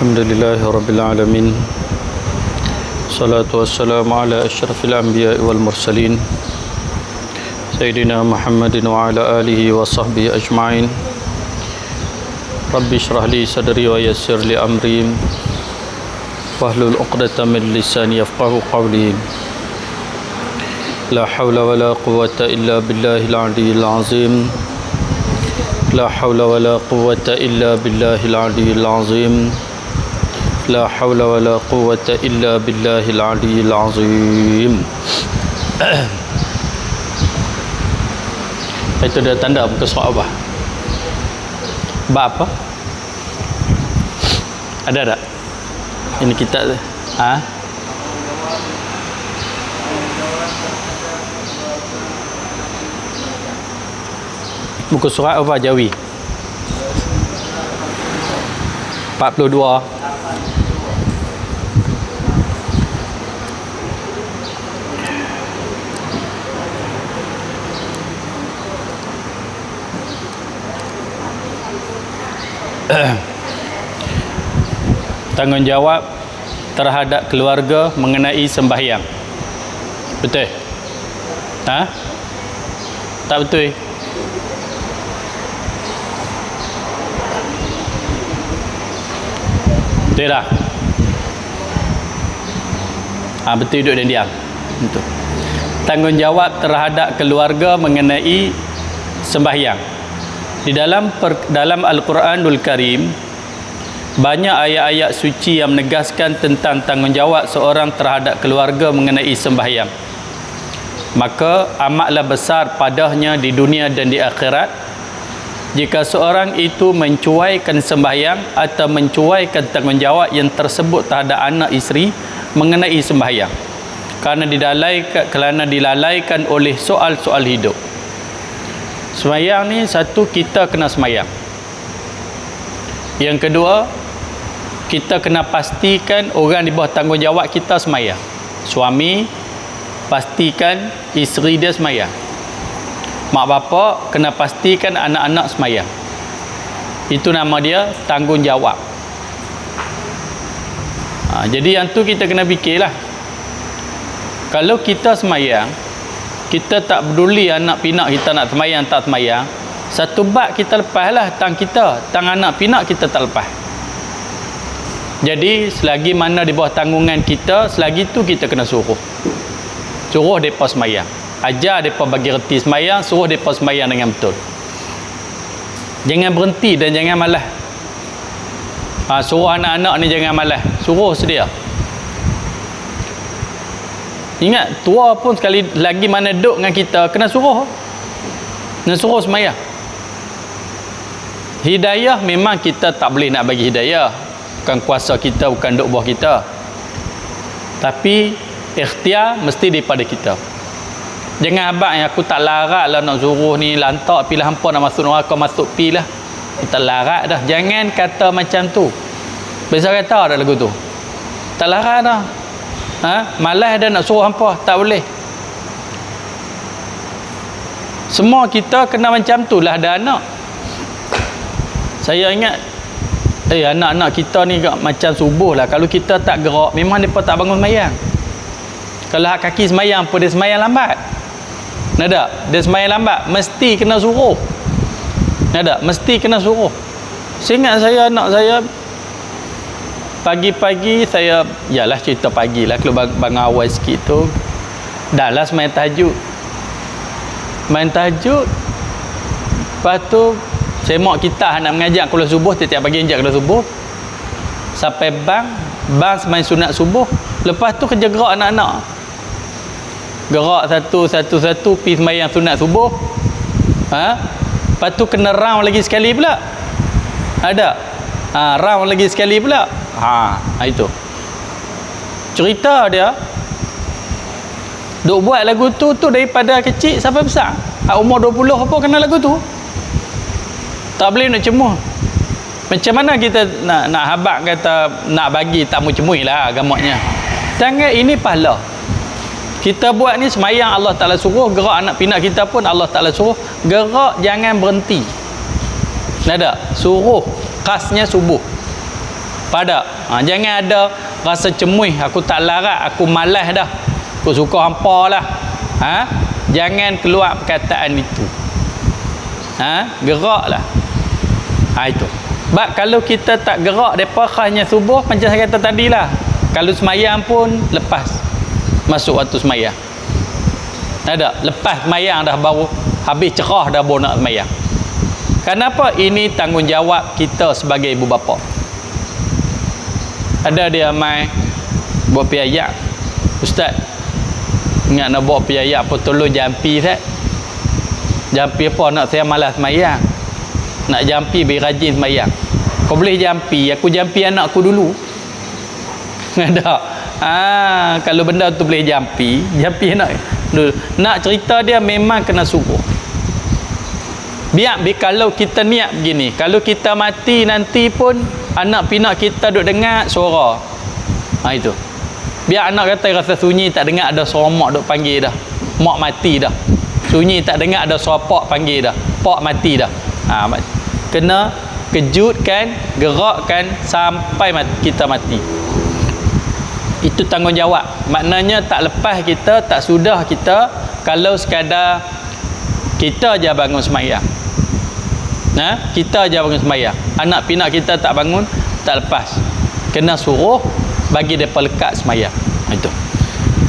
Alhamdulillahi Rabbil Alamin. Salatu wassalamu ala ashrafil anbiya wal mursalin Sayyidina Muhammadin wa ala alihi wa sahbihi ajma'in. Rabbi shrah li sadri wa yassir li amri wahlul 'uqdatam min lisani yafqahu qawli. La hawla wa la quwwata illa billahil aliyyil azim. La hawla wa la quwwata illa billahil aliyyil azim. La hawla wa la quwwata illa billahil aliyyil azim. Itu dia tanda muka surat apa? Bab apa? Ada tak? Ini kita muka surat apa Jawi? 42. Tanggungjawab terhadap keluarga mengenai sembahyang. Betul? Tak betul? Betul tak? Betul, duduk dan diam. Betul. Tanggungjawab terhadap keluarga mengenai sembahyang. Di dalam Al-Quranul Karim banyak ayat-ayat suci yang menegaskan tentang tanggungjawab seorang terhadap keluarga mengenai sembahyang. Maka amatlah besar padanya di dunia dan di akhirat jika seorang itu mencuaikan sembahyang atau mencuaikan tanggungjawab yang tersebut terhadap anak isteri mengenai sembahyang kerana dilalaikan oleh soal-soal hidup. Sembahyang ni satu, kita kena sembahyang. Yang kedua, kita kena pastikan orang di bawah tanggungjawab kita sembahyang. Suami pastikan isteri dia sembahyang. Mak bapak kena pastikan anak-anak sembahyang. Itu nama dia tanggungjawab. Jadi yang tu kita kena fikirlah. Kalau kita sembahyang, kita tak peduli anak pinak kita nak sembahyang tak sembahyang, satu bab kita lepaslah, tang kita, tang anak pinak kita tak lepas. Jadi selagi mana di bawah tanggungan kita, selagi tu kita kena suruh mereka sembahyang, ajar mereka bagi reti sembahyang, suruh mereka sembahyang dengan betul. Jangan berhenti dan jangan malas. Suruh anak-anak ni jangan malas, suruh sedia. Ingat, tua pun sekali lagi mana duduk dengan kita, kena suruh sembahyang. Hidayah memang kita tak boleh nak bagi hidayah, bukan kuasa kita, bukan duk bawah kita, tapi ikhtiar mesti daripada kita. Jangan abang yang aku tak larat lah nak suruh ni lantak pilah hampa nak masuk neraka, masuk pilah, kita larat dah. Jangan kata macam tu. Biasa kata ada lagu tu, tak larat dah, malas dah nak suruh hampa, tak boleh. Semua kita kena macam tu lah. Ada anak, saya ingat anak-anak kita ni macam subuh lah, kalau kita tak gerak memang mereka tak bangun sembahyang. Kalau hak kaki sembahyang pun dia sembahyang lambat. Nak tak? Dia sembahyang lambat, mesti kena suruh. Nak tak? Mesti kena suruh. Saya ingat anak saya pagi-pagi, saya yalah cerita pagi lah, kalau bangun awal sikit tu dah lah main tahajud. Lepas tu saya mak kita nak mengajak kuliah subuh, tiap-tiap pagi ajak kuliah subuh sampai bang semain sunat subuh. Lepas tu kerja gerak anak-anak, gerak satu pergi sembahyang sunat subuh. Lepas tu kena round lagi sekali pula, ada round lagi sekali pula. Itu cerita dia duk buat lagu tu daripada kecil sampai besar. Umur 20 apa kena lagu tu, tak boleh nak cemuh. Macam mana kita nak habaq kata nak bagi tak mau cemuh lah gamaknya. Jangan, ini pahala. Kita buat ni semayang Allah Ta'ala suruh, gerak anak pinak kita pun Allah Ta'ala suruh, gerak jangan berhenti. Nak tak? Suruh, khasnya subuh. Pada jangan ada rasa cemuih, aku tak larat, aku malas dah, aku suka hampa lah. Jangan keluar perkataan itu. Geraklah. Itu. Sebab kalau kita tak gerak depa khasnya subuh, macam saya kata tadilah. Kalau semayang pun lepas masuk waktu semayang. Ada, lepas semayang dah baru habis cerah dah baru nak semayang. Kenapa? Ini tanggungjawab kita sebagai ibu bapa. Ada dia mai buat piayak. Ustaz, ingat nak buat piayak apa tolong jampi Ustaz. Jampi apa? Nak saya malas semayang. Nak jampi biar rajin semayang. Kau boleh jampi, aku jampi anakku dulu. Ada. Kalau benda tu boleh jampi anak dulu. Nak cerita dia memang kena suruh. Biar kalau kita niat begini, kalau kita mati nanti pun anak pinak kita duk dengar suara. Itu. Biar anak kata rasa sunyi, tak dengar ada suara mak duk panggil dah. Mak mati dah. Sunyi tak dengar ada suara pak panggil dah. Pak mati dah. Kena kejutkan, gerakkan sampai kita mati. Itu tanggungjawab. Maknanya tak lepas kita, tak sudah kita kalau sekadar kita aja bangun sembahyang. Kita aja bangun sembahyang. Anak pinak kita tak bangun, tak lepas. Kena suruh bagi depa lekat sembahyang. Itu.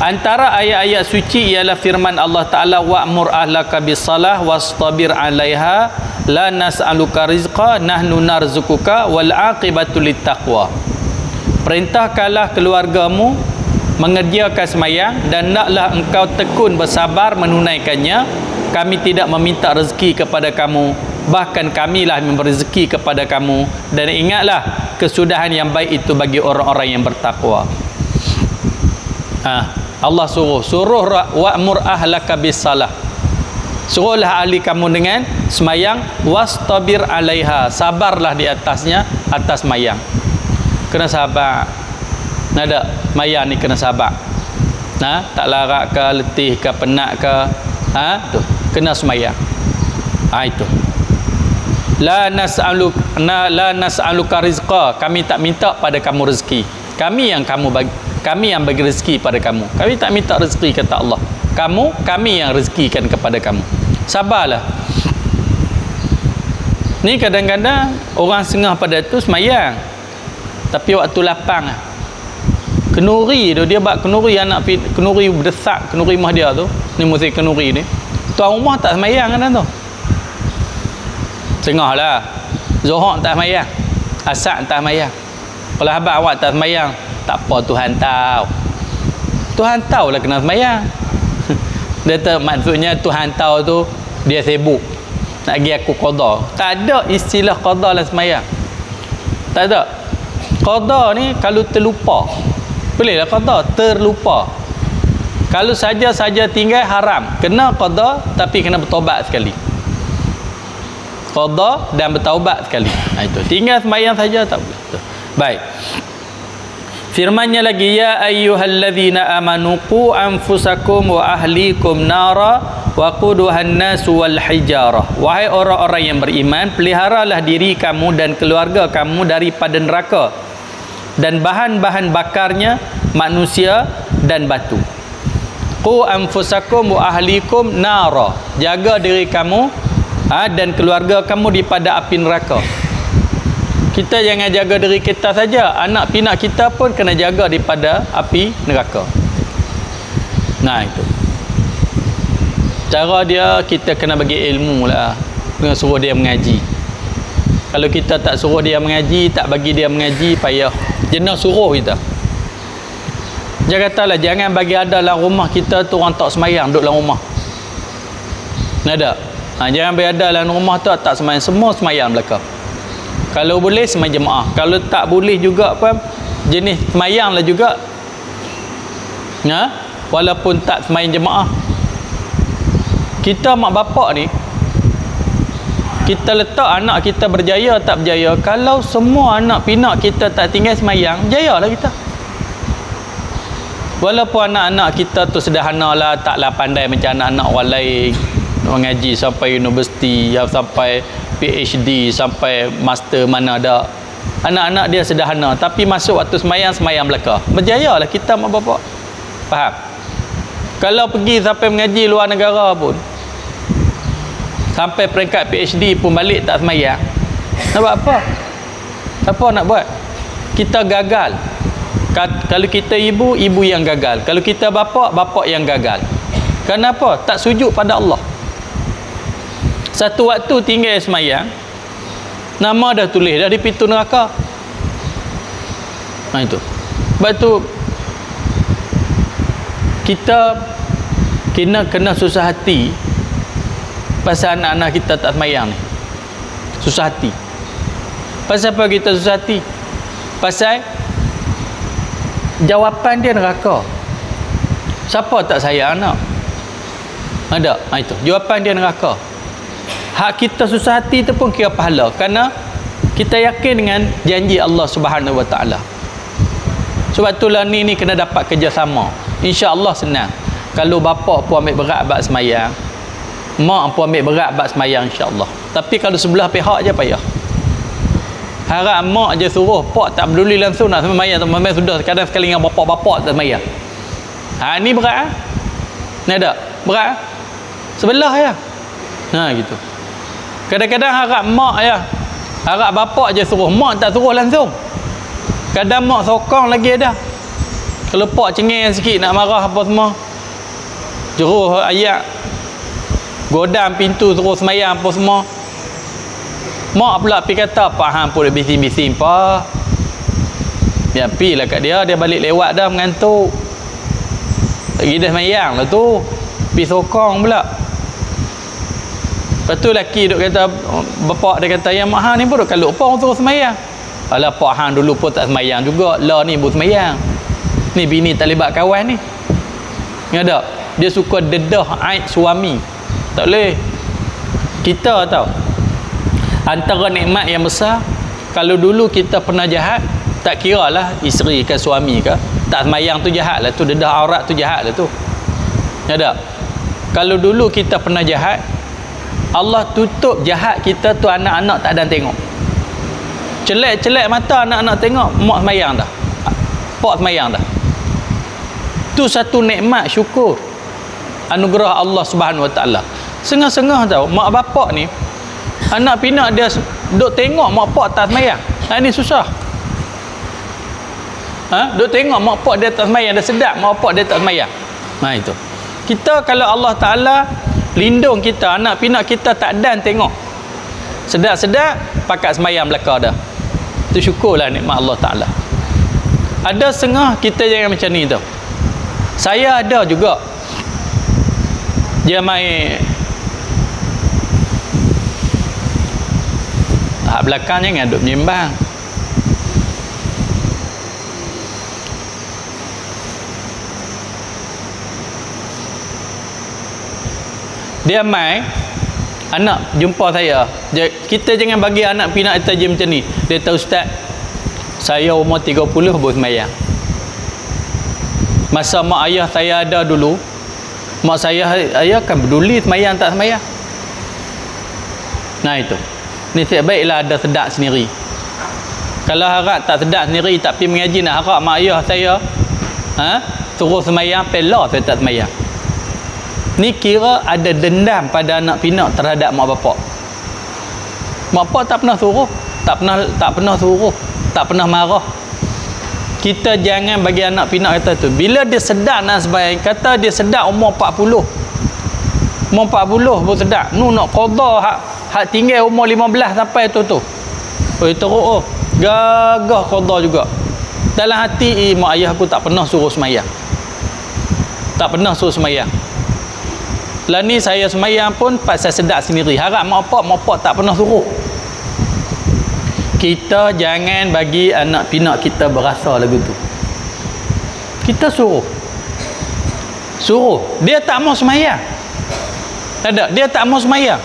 Antara ayat-ayat suci ialah firman Allah Taala, wa'mur ahlaka bis-salah wastabir 'alaiha la nas'aluka rizqa nahnu narzuquka wal 'aqibatu lit-taqwa. Perintahkanlah keluargamu mengerjakan sembahyang dan naklah engkau tekun bersabar menunaikannya. Kami tidak meminta rezeki kepada kamu, bahkan kamilah memberi rezeki kepada kamu, dan ingatlah kesudahan yang baik itu bagi orang-orang yang bertakwa. Allah suruh wa'mur ahlaka bis-salah. Suruhlah ahli kamu dengan semayang, wastabir 'alaiha, sabarlah di atasnya, atas semayang. Kena sabar. Ada semayang ni kena sabar. Tak larat ke, letih ke, penat ke, tu kena semayang. Itu. La nas'aluka rizqa, kami tak minta pada kamu rezeki. Kami yang bagi rezeki pada kamu. Kami tak minta rezeki, kata Allah. Kami yang rezekikan kepada kamu. Sabarlah. Ni kadang-kadang orang sengah pada tu semayang, tapi waktu lapang kenuri tu, dia buat kenuri, kenuri berdesak, kenuri rumah dia tu, ni musim kenuri ni, tuan rumah tak semayang kan tu. Sengah lah. Zuhur tak semayang, asar tak semayang. Kalau abang awak tak semayang, tak apa, Tuhan tahu. Tuhan tahu lah kena semayang. Dia tu maksudnya Tuhan tahu tu dia sibuk nak pergi aku qada. Tak ada istilah qada dalam semayang. Tak ada. Qada ni kalau terlupa. Boleh lah qada, terlupa. Kalau saja tinggal haram. Kena qada tapi kena bertaubat sekali. Qada dan bertaubat sekali. Itu. Tinggal semayang saja tak boleh. Baik. Firman-Nya lagi, ya ayyuhallazina amanu qu anfusakum wa ahlikum nara wa quduhan nasu wal hijarah. Wahai orang-orang yang beriman, peliharalah diri kamu dan keluarga kamu daripada neraka dan bahan-bahan bakarnya manusia dan batu. Qu anfusakum wa ahlikum nara. Jaga diri kamu dan keluarga kamu daripada api neraka. Kita jangan jaga diri kita saja, anak pinak kita pun kena jaga daripada api neraka. Itu. Cara dia, kita kena bagi ilmu lah. Kena suruh dia mengaji. Kalau kita tak suruh dia mengaji, tak bagi dia mengaji, payah. Jangan suruh kita. Dia katalah, jangan bagi ada dalam rumah kita tu orang tak semayang, duduk dalam rumah. Ada. Jangan bagi ada dalam rumah tu tak semayang. Semua semayang belakang. Kalau boleh semayang jemaah. Kalau tak boleh juga pun jenis semayang lah juga. Walaupun tak semayang jemaah. Kita mak bapak ni, kita letak anak kita berjaya tak berjaya. Kalau semua anak pinak kita tak tinggal semayang, berjayalah kita. Walaupun anak-anak kita tu sederhana lah, taklah pandai macam anak-anak orang lain, mengaji sampai universiti, sampai PhD, sampai master, mana ada. Anak-anak dia sederhana, tapi masuk waktu semayang belaka. Berjayalah kita mak bapak. Faham? Kalau pergi sampai mengaji luar negara pun, sampai peringkat PhD pun balik tak semayang, nak buat apa? Apa nak buat? Kita gagal. Kalau kita ibu yang gagal. Kalau kita bapa yang gagal. Kenapa? Tak sujud pada Allah. Satu waktu tinggal semayang, nama dah tulis dah di pintu neraka. Itu. Sebab tu kita kena susah hati pasal anak-anak kita tak semayang ni. Susah hati. Pasal apa kita susah hati? Pasal jawapan dia neraka. Siapa tak sayang anak? Ada. Itu. Jawapan dia neraka. Hak kita susah hati tu pun kira pahala, kerana kita yakin dengan janji Allah Subhanahu Wa Taala. Sebab itulah ni kena dapat kerjasama. InsyaAllah senang. Kalau bapa pun ambil berat bab semayang, mak pun ambil berat bab semayang, insyaAllah. Tapi kalau sebelah pihak je payah. Harap mak je suruh, pak tak peduli langsung nak semayang atau semayang sudah. Kadang sekali dengan bapak-bapak tak semayang. Ni berat. Ni ada berat. Sebelah ya. Gitu. Kadang-kadang harap mak ya, harap bapak je suruh, mak tak suruh langsung. Kadang mak sokong lagi ada. Kalau pak cengeng sikit nak marah apa semua, jeruh ayat, godam pintu suruh semayang apa semua, mak pula pergi kata, pak hang pun bising-bising pak, ya pi lah kat dia balik lewat dah mengantuk, lagi dah semayang lah tu, pergi sokong pula. Lepas tu lelaki duk kata, bapak dia kata, yang mak hang ni pun duk kaluk pong suruh semayang. Alah pak hang dulu pun tak semayang juga, lah ni pun semayang. Ni bini tak lebat kawan ni. Ni ada. Dia suka dedah aib suami. Tak boleh. Kita tahu, antara nikmat yang besar, kalau dulu kita pernah jahat, tak kira lah isteri ke suami ke, tak semayang tu jahat lah tu, dedah aurat tu jahat lah tu. Ni ada. Kalau dulu kita pernah jahat, Allah tutup jahat kita tu, anak-anak tak ada tengok. Celek-celek mata anak-anak tengok, mak semayang dah, pak semayang dah. Tu satu nikmat syukur, anugerah Allah Subhanahu Wa Taala. Sengah-sengah tahu mak bapak ni, anak pinak dia duk tengok mak pak tak semayang. Ini susah. Duk tengok mak pak dia tak semayang, dah sedap mak pak dia tak semayang. Itu. Kita kalau Allah Taala lindung kita, anak pinak kita tak dan tengok, sedap-sedap pakat semayang belaka dah. Itu syukurlah nikmat Allah Taala. Ada setengah kita jangan macam ni tau. Saya ada juga, dia main hak belakang jangan duk menyembang. Dia main, anak jumpa saya, kita jangan bagi anak pinak kita je macam ni. Dia tahu, ustaz, saya umur 30 baru semayang. Masa mak ayah saya ada dulu, mak ayah kan peduli semayang tak semayang. Itu ni baiklah ada sedap sendiri. Kalau harap tak sedap sendiri tak pergi mengaji, nak harap mak ayah saya suruh semayang, pelah saya tak semayang. Ni kira ada dendam pada anak pinak terhadap mak bapak. Mak bapak tak pernah suruh, tak pernah suruh, tak pernah marah. Kita jangan bagi anak pinak kata tu. Bila dia sedar nak sebayang, kata dia sedar umur 40. Umur 40 pun sedar. Nak qada hak tinggal umur 15 sampai tu. Teruk. Gagah qada juga. Dalam hati, mak ayah aku tak pernah suruh semayang. Tak pernah suruh semayang. Lah ni saya semayang pun pasal sedar sendiri. Harap mak pak tak pernah suruh. Kita jangan bagi anak pinak kita berasa lagu tu. Kita suruh. Dia tak mau semayang. Dia tak mau semayang.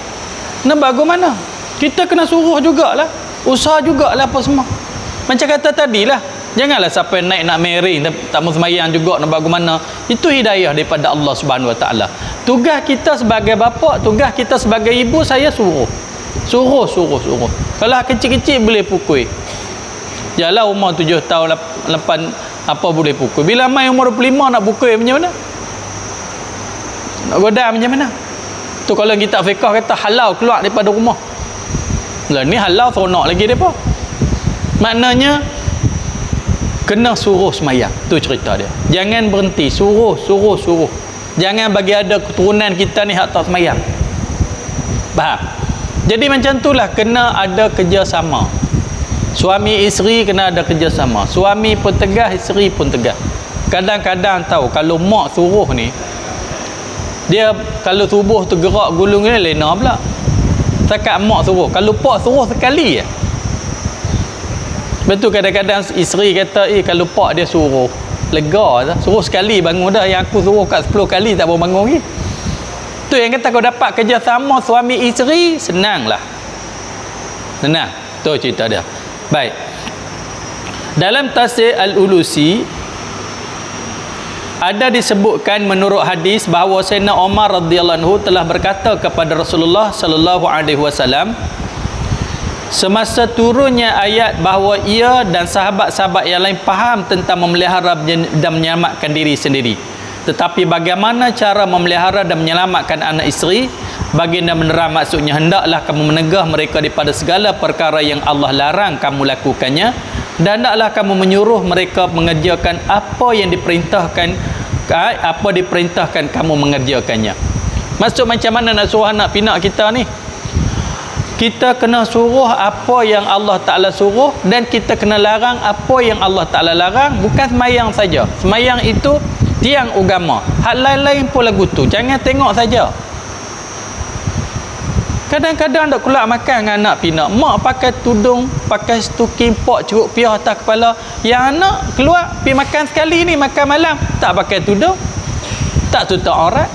Nak bagaimana? Kita kena suruh jugalah. Usaha jugalah apa semua. Macam kata tadilah, janganlah siapa naik nak marry tak mau semayang juga, nak bagaimana. Itu hidayah daripada Allah Subhanahu Wa Taala. Tugas kita sebagai bapa, tugas kita sebagai ibu, saya suruh. Kalau kecil-kecil boleh pukul. Jalan umur 7 tahun 8 apa boleh pukul. Bila mai umur 25 nak pukul macam mana? Nak godam macam mana? Tu kalau kita fiqh kata halal keluar daripada rumah. Lah ni halal seronok lagi depa. Maknanya kena suruh semayang. Tu cerita dia. Jangan berhenti, suruh. Jangan bagi ada keturunan kita ni hak tak semayang. Faham? Jadi macam itulah kena ada kerjasama. Suami isteri kena ada kerjasama. Suami pun tegah, isteri pun tegah. Kadang-kadang tahu kalau mak suruh ni, dia kalau subuh tu gerak gulung ni lena pula. Takat mak suruh. Kalau pak suruh sekali je. Betul kadang-kadang isteri kata, kalau pak dia suruh, lega dah. Suruh sekali bangun dah. Yang aku suruh kat 10 kali tak mau bangun lagi. Tu yang kata kau dapat kerjasama suami isteri, senanglah. Senang. Tu cerita dia. Baik. Dalam tafsir Al-Ulusi ada disebutkan menurut hadis bahawa Sayyidina Umar radhiyallahu anhu telah berkata kepada Rasulullah sallallahu alaihi wasallam semasa turunnya ayat bahawa ia dan sahabat-sahabat yang lain faham tentang memelihara dan menyelamatkan diri sendiri. Tetapi bagaimana cara memelihara dan menyelamatkan anak isteri? Baginda menerang maksudnya, hendaklah kamu menegah mereka daripada segala perkara yang Allah larang kamu lakukannya, dan hendaklah kamu menyuruh mereka mengerjakan apa yang diperintahkan kamu mengerjakannya. Maksud macam mana nak suruh anak pinak kita ni? Kita kena suruh apa yang Allah Ta'ala suruh, dan kita kena larang apa yang Allah Ta'ala larang. Bukan semayang saja. Semayang itu tiang agama. Hal lain-lain pun lagu tu. Jangan tengok saja. Kadang-kadang nak keluar makan dengan anak pinak, mak pakai tudung, pakai stuking, pok ceruk piah atas kepala. Yang anak keluar pergi makan sekali ni, makan malam, tak pakai tudung, tak tutup aurat.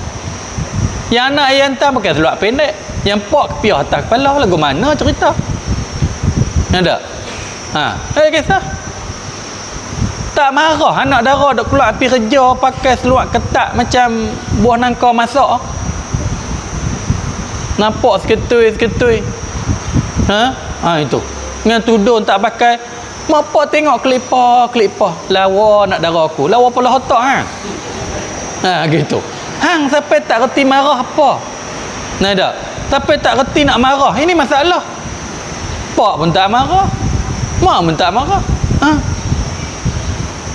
Yang anak yang hantar pakai seluar pendek, yang pok piah atas kepala. Lagu mana cerita? Ada? Ada kisah? Tak marah anak dara dok keluar pergi kerja pakai seluar ketat macam buah nangka masak. Nampak seketui. Itu. Dengan tudung tak pakai. Mak pak tengok kelipah. Lawa nak darah aku. Lawa pula otak gitu. Hang sampai tak reti marah apa. Nah dak. Sampai tak reti nak marah. Ini masalah. Pak pun tak marah. Mak pun tak marah.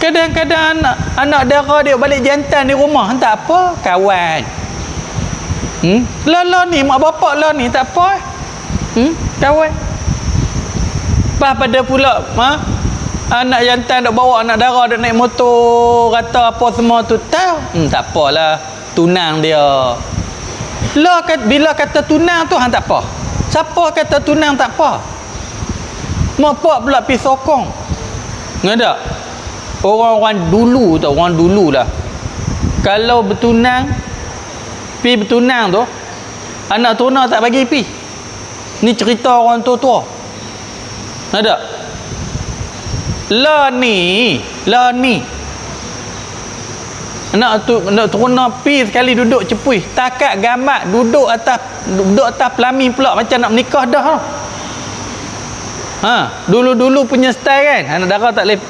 Kadang-kadang anak dara dia balik jantan di rumah. Tak apa. Kawan. Lah ni mak bapak lah ni tak apa. Kawan. Pas pada pula anak jantan nak bawa anak dara nak naik motor kata apa semua tu tahu. Tak apalah, tunang dia. Lah bila kata tunang tu hang tak apa. Siapa kata tunang tak apa? Mak pak pula pergi sokong. Ngada? Orang-orang dulu lah. Kalau bertunang pi bertunang tu, anak tunang tak bagi pi. Ni cerita orang tua-tua. Ada? Lah ni. Anak tunang pi sekali duduk cepui. Takat gambar duduk atas pelamin pula macam nak menikah dah. Dulu-dulu punya style kan. Anak dara tak boleh,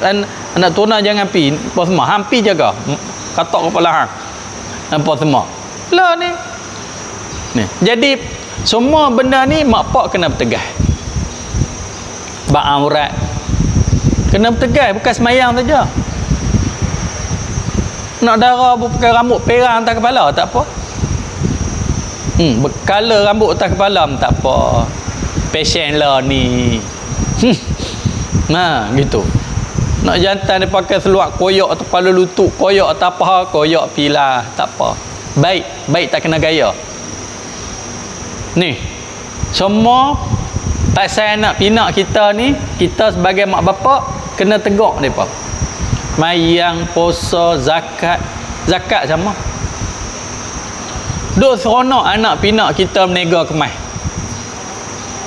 anak tunang jangan pi. Apa semua hampi jaga. Katok kepala hang. Apa semua. Lah ni. Jadi semua benda ni mak pak kena bertegas. Bak aurat kena bertegas, bukan semayang saja. Nak darah pakai rambut perang atas kepala tak apa. Berkala rambut atas kepala tak apa. Passion lah ni. Gitu. Nak jantan dia pakai seluar koyak atau kepala lutut, koyak atau apa, koyak pilah, tak apa. Baik tak kena gaya. Ni semua pasal anak pinak kita ni, kita sebagai mak bapak kena tegak depa. Mayang, puasa, zakat sama. Duk seronok anak pinak kita menega kemas.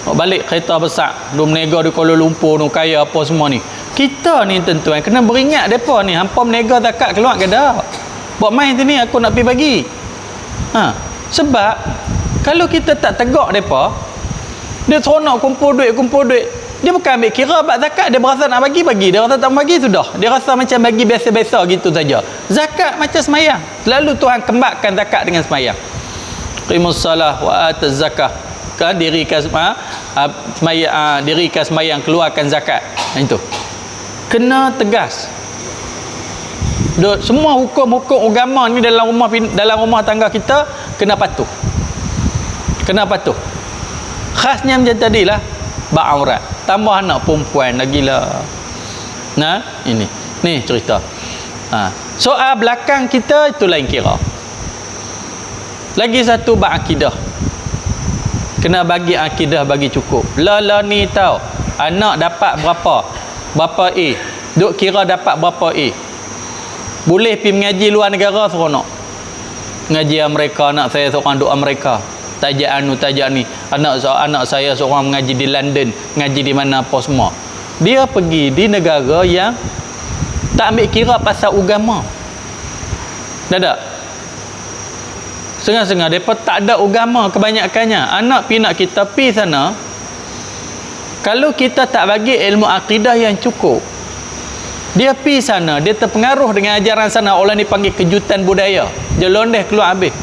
Balik kereta besar, duk menega di Kuala Lumpur, duk kaya apa semua ni. Kita ni tuan-tuan kena beringat depa ni, hampa menega zakat keluar ke dak? Buat main tu ni aku nak pergi bagi. Sebab kalau kita tak tegak depa, dia seronok kumpul duit, Dia bukan ambil kira bab zakat, dia berasa nak bagi, dia rasa tak bagi, sudah. Dia rasa macam bagi biasa-biasa gitu saja. Zakat macam semayang, selalu Tuhan kembangkan zakat dengan semayang. Qimus salah wa ataz zakah, kan dirikan semayang, dirikan semayang, keluarkan zakat. Itu kena tegas. Semua hukum-hukum agama ni dalam rumah tangga kita kena patuh. Khasnya macam tadilah, bab aurat, tambah anak perempuan lagilah. Nah, ini cerita. Soal belakang kita itu lain kira. Lagi satu bab akidah. Kena bagi akidah bagi cukup. La ni tahu anak dapat berapa A, duk kira dapat berapa A. Boleh pergi mengaji luar negara seronok. Mengaji Amerika, anak saya seorang duk Amerika. Tajak ni. Anak saya seorang mengaji di London, mengaji di mana apa semua. Dia pergi di negara yang tak ambil kira pasal agama. Tak. Setengah-setengah mereka tak ada agama kebanyakannya. Anak pinak kita pergi sana, kalau kita tak bagi ilmu akidah yang cukup, dia pergi sana, dia terpengaruh dengan ajaran sana. Orang ni panggil kejutan budaya. Dia londeh keluar habis.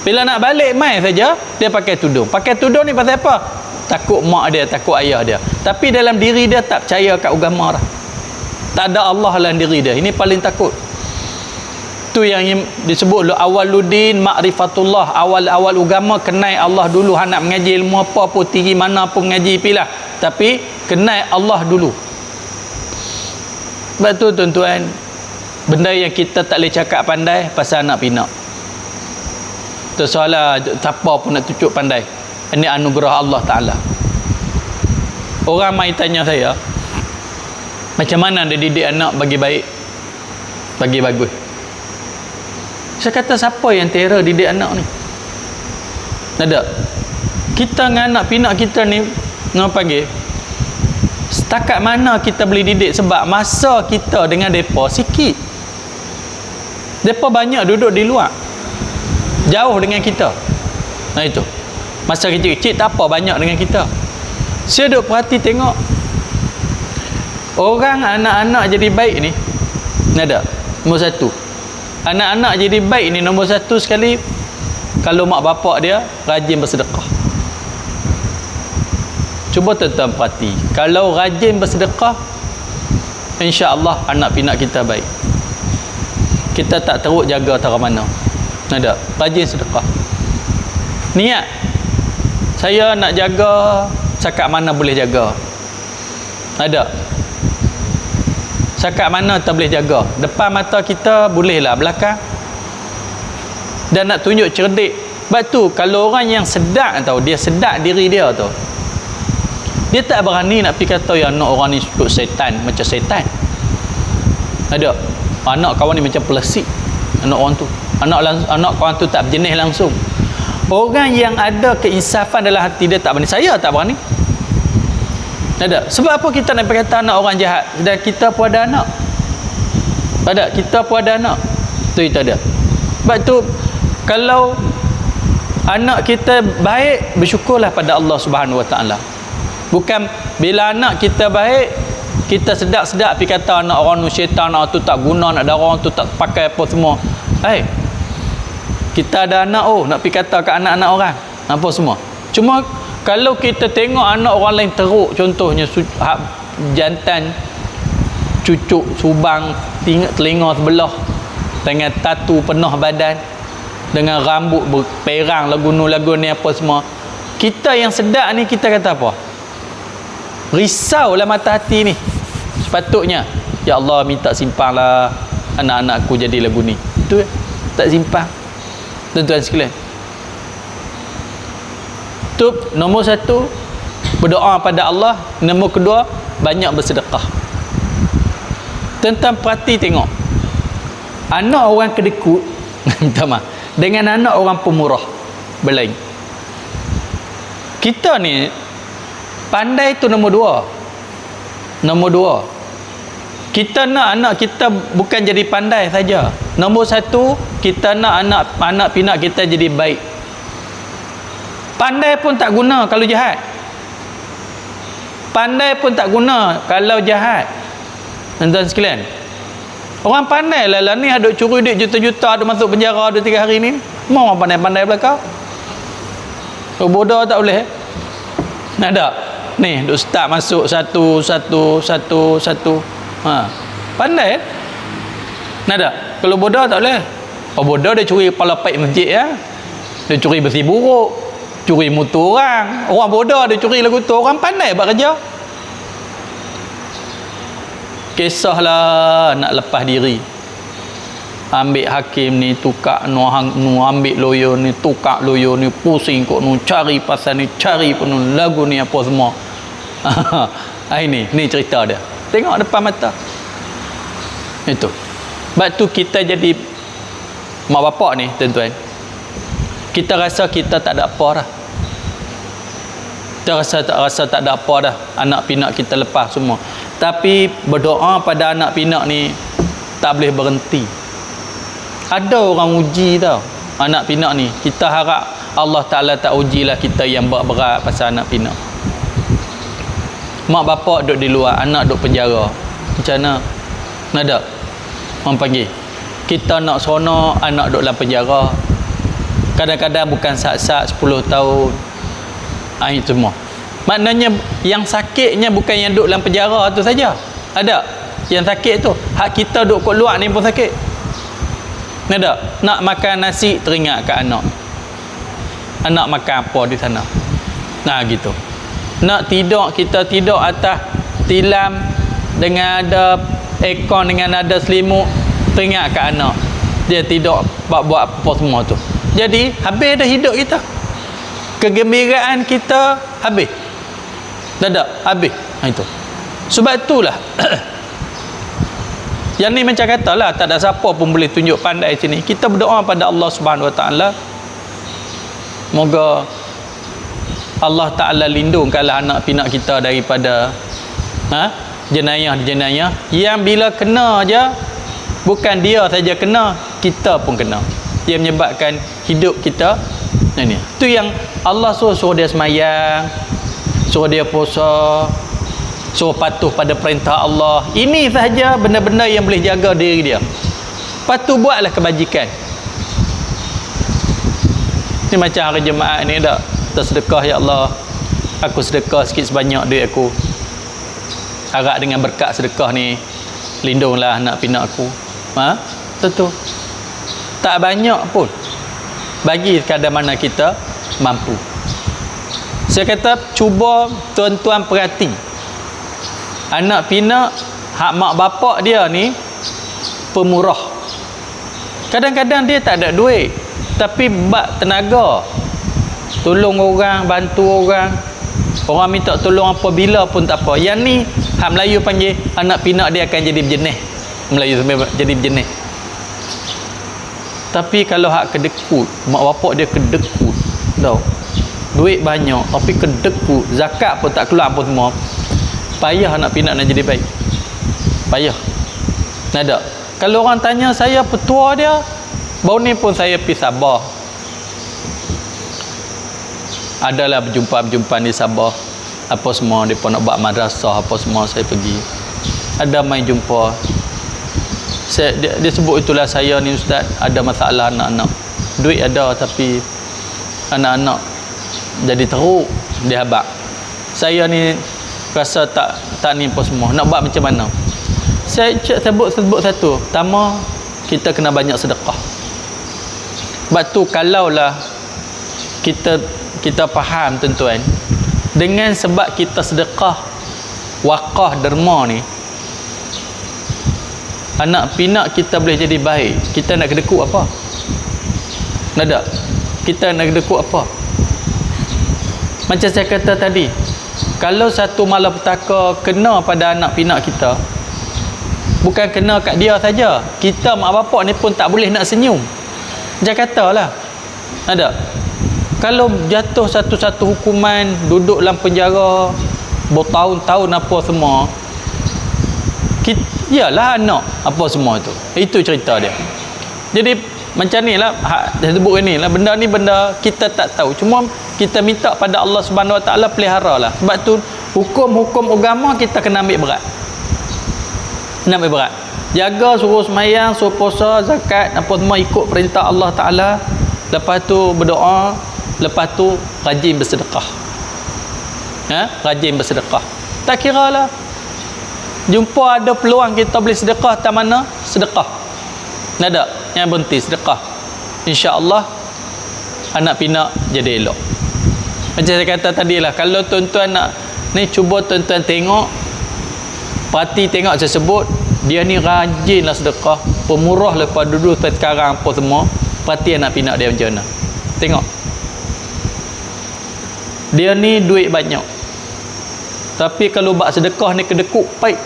Bila nak balik mai saja, dia pakai tudung. Pakai tudung ni pasal apa? Takut mak dia, takut ayah dia. Tapi dalam diri dia tak percaya kat agama dah. Tak ada Allah dalam diri dia. Ini paling takut. Tu yang disebut awaluddin ma'rifatullah. Awal-awal agama kenal Allah dulu. Hang nak mengaji ilmu apa pun, tinggi mana pun mengaji pilah. Tapi kenal Allah dulu. Sebab tu tuan-tuan, benda yang kita tak boleh cakap pandai pasal anak pinak. Tersoalah siapa pun nak tunjuk pandai. Ini anugerah Allah Ta'ala. Orang mai tanya saya, macam mana dia didik anak bagi baik, bagi bagus. Saya kata, siapa yang terror didik anak ni? Ada. Kita dengan anak pinak kita ni, nak panggil, setakat mana kita boleh didik, sebab masa kita dengan mereka sikit. Mereka banyak duduk di luar, jauh dengan kita. Nah itu, masa kecil-kecil tak apa banyak dengan kita. Saya duduk perhati tengok orang anak-anak jadi baik ni. Ada nombor satu, anak-anak jadi baik ni nombor satu sekali, kalau mak bapak dia rajin bersedekah. Cuba tuan-tuan perhati, kalau rajin bersedekah, insya-Allah anak pinak kita baik. Kita tak teruk jaga tara mana. Ada rajin sedekah. Niat saya nak jaga cakap mana boleh jaga. Ada cakap mana tak boleh jaga. Depan mata kita bolehlah, belakang. Dan nak tunjuk cerdik. Sebab tu kalau orang yang sedap tahu, dia sedap diri dia tu, dia tak berani nak pergi kata yang anak orang ni sudut setan, macam setan. Ada anak kawan ni macam pelasik, anak orang tu, anak kawan tu tak berjenis langsung. Orang yang ada keinsafan dalam hati dia tak berani. Saya tak berani. Ada. Sebab apa kita nak berkata anak orang jahat, dan kita pun ada anak? Ada, kita pun ada anak. Tu itu ada. Sebab tu kalau anak kita baik, bersyukurlah pada Allah Subhanahu Wa Taala. Bukan bila anak kita baik, kita sedap-sedap pergi kata anak orang tu syaitan, anak tu tak guna, nak ada orang tu tak pakai apa semua. Kita ada anak, nak pergi kata kat anak-anak orang apa semua. Cuma kalau kita tengok anak orang lain teruk, contohnya jantan cucuk subang, telinga sebelah, dengan tatu penuh badan, dengan rambut berperang lagu ni apa semua. Kita yang sedap ni, kita kata apa? Risaulah mata hati ni. Sepatutnya, ya Allah, minta simpanglah anak-anakku jadi lagu ni. Itu tak simpang. Tuan-tuan sekalian, tu nombor satu, berdoa pada Allah. Nombor kedua, banyak bersedekah. Tuan-tuan perhati tengok, anak orang kedekut minta maaf, dengan anak orang pemurah berlain. Kita ni pandai tu nombor dua. Kita nak anak kita bukan jadi pandai saja. Nombor satu, kita nak anak pinak kita jadi baik. Pandai pun tak guna kalau jahat. Pandai pun tak guna kalau jahat. Tuan-tuan sekalian, orang pandai lah ni ada curi duit juta-juta, ada masuk penjara ada 3 hari ni. Mau orang pandai-pandai belakang. Bodoh tak boleh. Nak ada. Ni duk start masuk satu. Pandai. Nak ada. Kalau bodoh tak boleh. Oh bodoh dia curi kepala paik masjid ya. Dia curi besi buruk, curi motor orang. Orang bodoh dia curi lagu tu, orang pandai buat kerja. Kisahlah nak lepas diri. Ambil hakim ni, tukar nu ambil lawyer ni, tukar lawyer ni, pusing kok nu, cari pasal ni, cari pun lagu ni apa semua. Ini cerita dia. Tengok depan mata. Itu. Sebab tu kita jadi mak bapak ni, tuan-tuan. Kita rasa kita tak ada apa dah. Kita rasa tak ada apa dah. Anak pinak kita lepas semua. Tapi berdoa pada anak pinak ni tak boleh berhenti. Ada orang uji tau anak pinak ni. Kita harap Allah Ta'ala tak ujilah kita yang berat pasal anak pinak. Mak bapak duduk di luar, anak duduk penjara. Macam mana? Nak ada? Orang panggil. Kita nak seronok, anak duduk dalam penjara. Kadang-kadang bukan sat-sat 10 tahun. Itu semua. Maknanya yang sakitnya bukan yang duduk dalam penjara tu saja. Ada. Yang sakit tu. Hak kita duduk kat luar ni pun sakit. Ada. Nak makan nasi teringat kat anak. Anak makan apa di sana. Nah gitu. Nak tidur, kita tidur atas tilam dengan ada aircon, dengan ada selimut, teringat kat anak. Dia tidur buat apa semua tu. Jadi habis dah hidup kita. Kegembiraan kita habis. Dah habis. Itu. Sebab itulah yang ni macam katalah tak ada siapa pun boleh tunjuk pandai sini. Kita berdoa pada Allah Subhanahu Wa Taala. Moga Allah Taala lindungkanlah anak pinak kita daripada jenayah yang bila kena je, bukan dia saja kena, kita pun kena. Dia menyebabkan hidup kita ni. Tu yang Allah suruh dia semayang, suruh dia puasa, suruh patuh pada perintah Allah. Ini sahaja benda-benda yang boleh jaga diri dia. Patuh buatlah kebajikan. Ni macam hari Jumaat ni dak tersedekah, ya Allah, aku sedekah sikit sebanyak duit aku. Harap dengan berkat sedekah ni lindunglah anak pinak aku. Tentu. Tak banyak pun. Bagi kadar mana kita mampu. Saya kata cuba tuan-tuan perhati. Anak pinak hak mak bapak dia ni pemurah. Kadang-kadang dia tak ada duit, tapi bak tenaga. Tolong orang, bantu orang. Orang minta tolong apabila pun tak apa. Yang ni hak Melayu panggil anak pinak dia akan jadi berjenis. Melayu jadi berjenis. Tapi kalau hak kedekut, mak bapak dia kedekut tau, duit banyak tapi kedekut, zakat pun tak keluar pun semua, payah anak pinak nak jadi baik. Payah. Ada. Kalau orang tanya saya petua dia, baru ni pun saya pergi Sabah. Adalah berjumpa di Sabah. Apa semua mereka nak buat madrasah apa semua, saya pergi. Ada main jumpa. Dia sebut itulah saya ni ustaz, ada masalah anak-anak. Duit ada tapi anak-anak jadi teruk, dia habaq. Saya ni rasa tak ni apa semua. Nak buat macam mana? Saya sebut satu. Pertama, kita kena banyak sedekah. Sebab tu kalaulah kita faham tuan-tuan, dengan sebab kita sedekah, wakaf, derma ni, anak pinak kita boleh jadi baik. Kita nak kedekut apa? Nak tak? Kita nak kedekut apa? Macam saya kata tadi, kalau satu malapetaka kena pada anak pinak kita, bukan kena kat dia saja, kita mak bapak ni pun tak boleh nak senyum. Macam katalah, ada. Kalau jatuh satu-satu hukuman, duduk dalam penjara bertahun-tahun apa semua, yalah anak apa semua tu. Itu cerita dia. Jadi Macam ni lah dia sebut ni lah, benda ni benda kita tak tahu, cuma kita minta pada Allah Subhanahu Wa Taala pelihara lah. Sebab tu hukum-hukum agama kita kena ambil berat, jaga, suruh semayang, suruh puasa, zakat, apa semua ikut perintah Allah Ta'ala. Lepas tu berdoa, lepas tu rajin bersedekah, rajin bersedekah. Tak kira lah, jumpa ada peluang kita boleh sedekah tak mana, sedekah. Tak ada yang berhenti sedekah, insya-Allah anak pinak jadi elok. Macam saya kata tadi lah, kalau tuan-tuan nak ni, cuba tuan-tuan tengok, perhati tengok saya sebut, dia ni rajin lah sedekah, pemurah lepas dulu sampai sekarang apa semua. Perhati anak pinak dia macam mana, tengok. Dia ni duit banyak, tapi kalau bak sedekah ni kedekuk baik.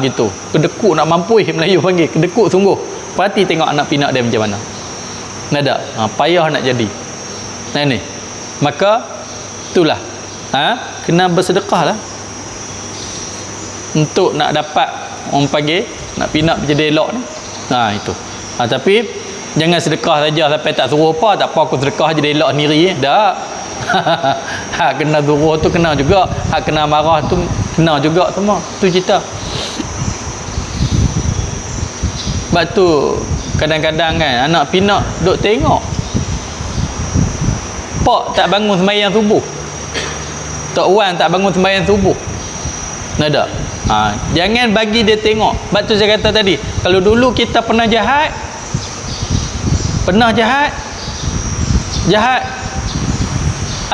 Gitu, kedekuk nak mampui, Melayu panggil kedekuk sungguh. Perhati tengok anak pinak dia macam mana. Tak ada, payah nak jadi. Nah ni, maka itulah, kena bersedekah lah untuk nak dapat orang panggil nak pinak jadi elok ni. Itu. Tapi jangan sedekah saja sampai tak suruh apa, tak apa aku sedekah jadi elok sendiri. Tak. Hak kena suruh tu kena juga, hak kena marah tu kena juga semua. Tu cerita. Sebab tu kadang-kadang kan anak pinak duk tengok pak tak bangun sembahyang subuh, tok Wan tak bangun sembahyang subuh. Tak ada. Jangan bagi dia tengok. Sebab tu saya kata tadi, kalau dulu kita pernah jahat,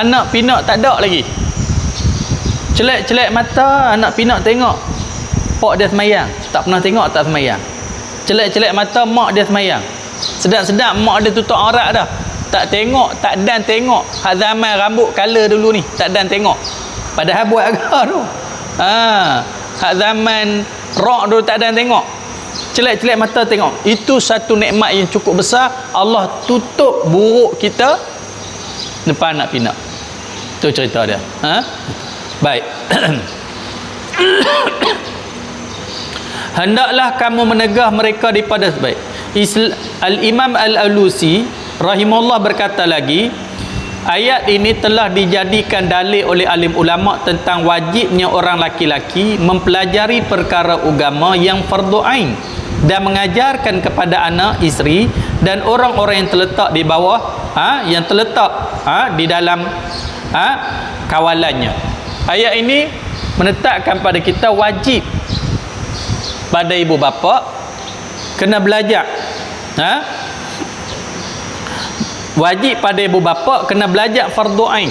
anak pinak tak ada lagi, celak-celak mata anak pinak tengok pak dia sembahyang, tak pernah tengok tak sembahyang. Celak-celak mata mak dia sembahyang, sedap-sedap mak dia tutup aurat dah, tak tengok, tak dan tengok. Hak zaman rambut color dulu ni tak dan tengok, padahal buat agak tu. Hak zaman rock dulu tak dan tengok, celak-celak mata tengok. Itu satu nikmat yang cukup besar. Allah tutup buruk kita depan anak pinak. Tu cerita dia. Baik. Hendaklah kamu menegah mereka daripada sebaik. Al-Imam Al-Alusi rahimahullah berkata lagi, ayat ini telah dijadikan dalil oleh alim ulama tentang wajibnya orang laki-laki mempelajari perkara agama yang fardu ain dan mengajarkan kepada anak, isteri dan orang-orang yang terletak di bawah, di dalam kawalannya. Ayat ini menetapkan pada kita wajib pada ibu bapa kena belajar. Wajib pada ibu bapa kena belajar fardu ain.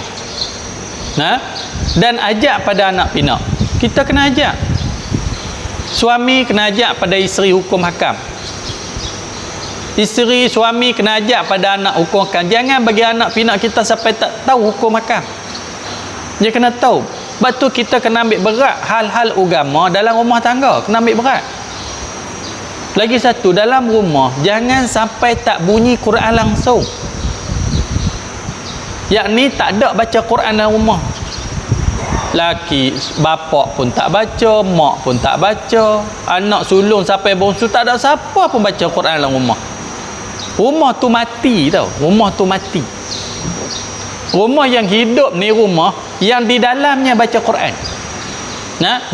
Dan ajak pada anak pinak. Kita kena ajak. Suami kena ajak pada isteri hukum hakam. Isteri suami kena ajak pada anak hukum hakam. Jangan bagi anak pinak kita sampai tak tahu hukum hakam. Dia kena tahu. Sebab tu kita kena ambil berat hal-hal agama dalam rumah tangga, kena ambil berat. Lagi satu, dalam rumah jangan sampai tak bunyi Quran langsung. Yakni tak ada baca Quran dalam rumah. Laki bapak pun tak baca, mak pun tak baca, anak sulung sampai bongsu tak ada siapa pun baca Quran dalam rumah. Rumah tu mati tau. Rumah tu mati. Rumah yang hidup ni rumah yang di dalamnya baca Quran.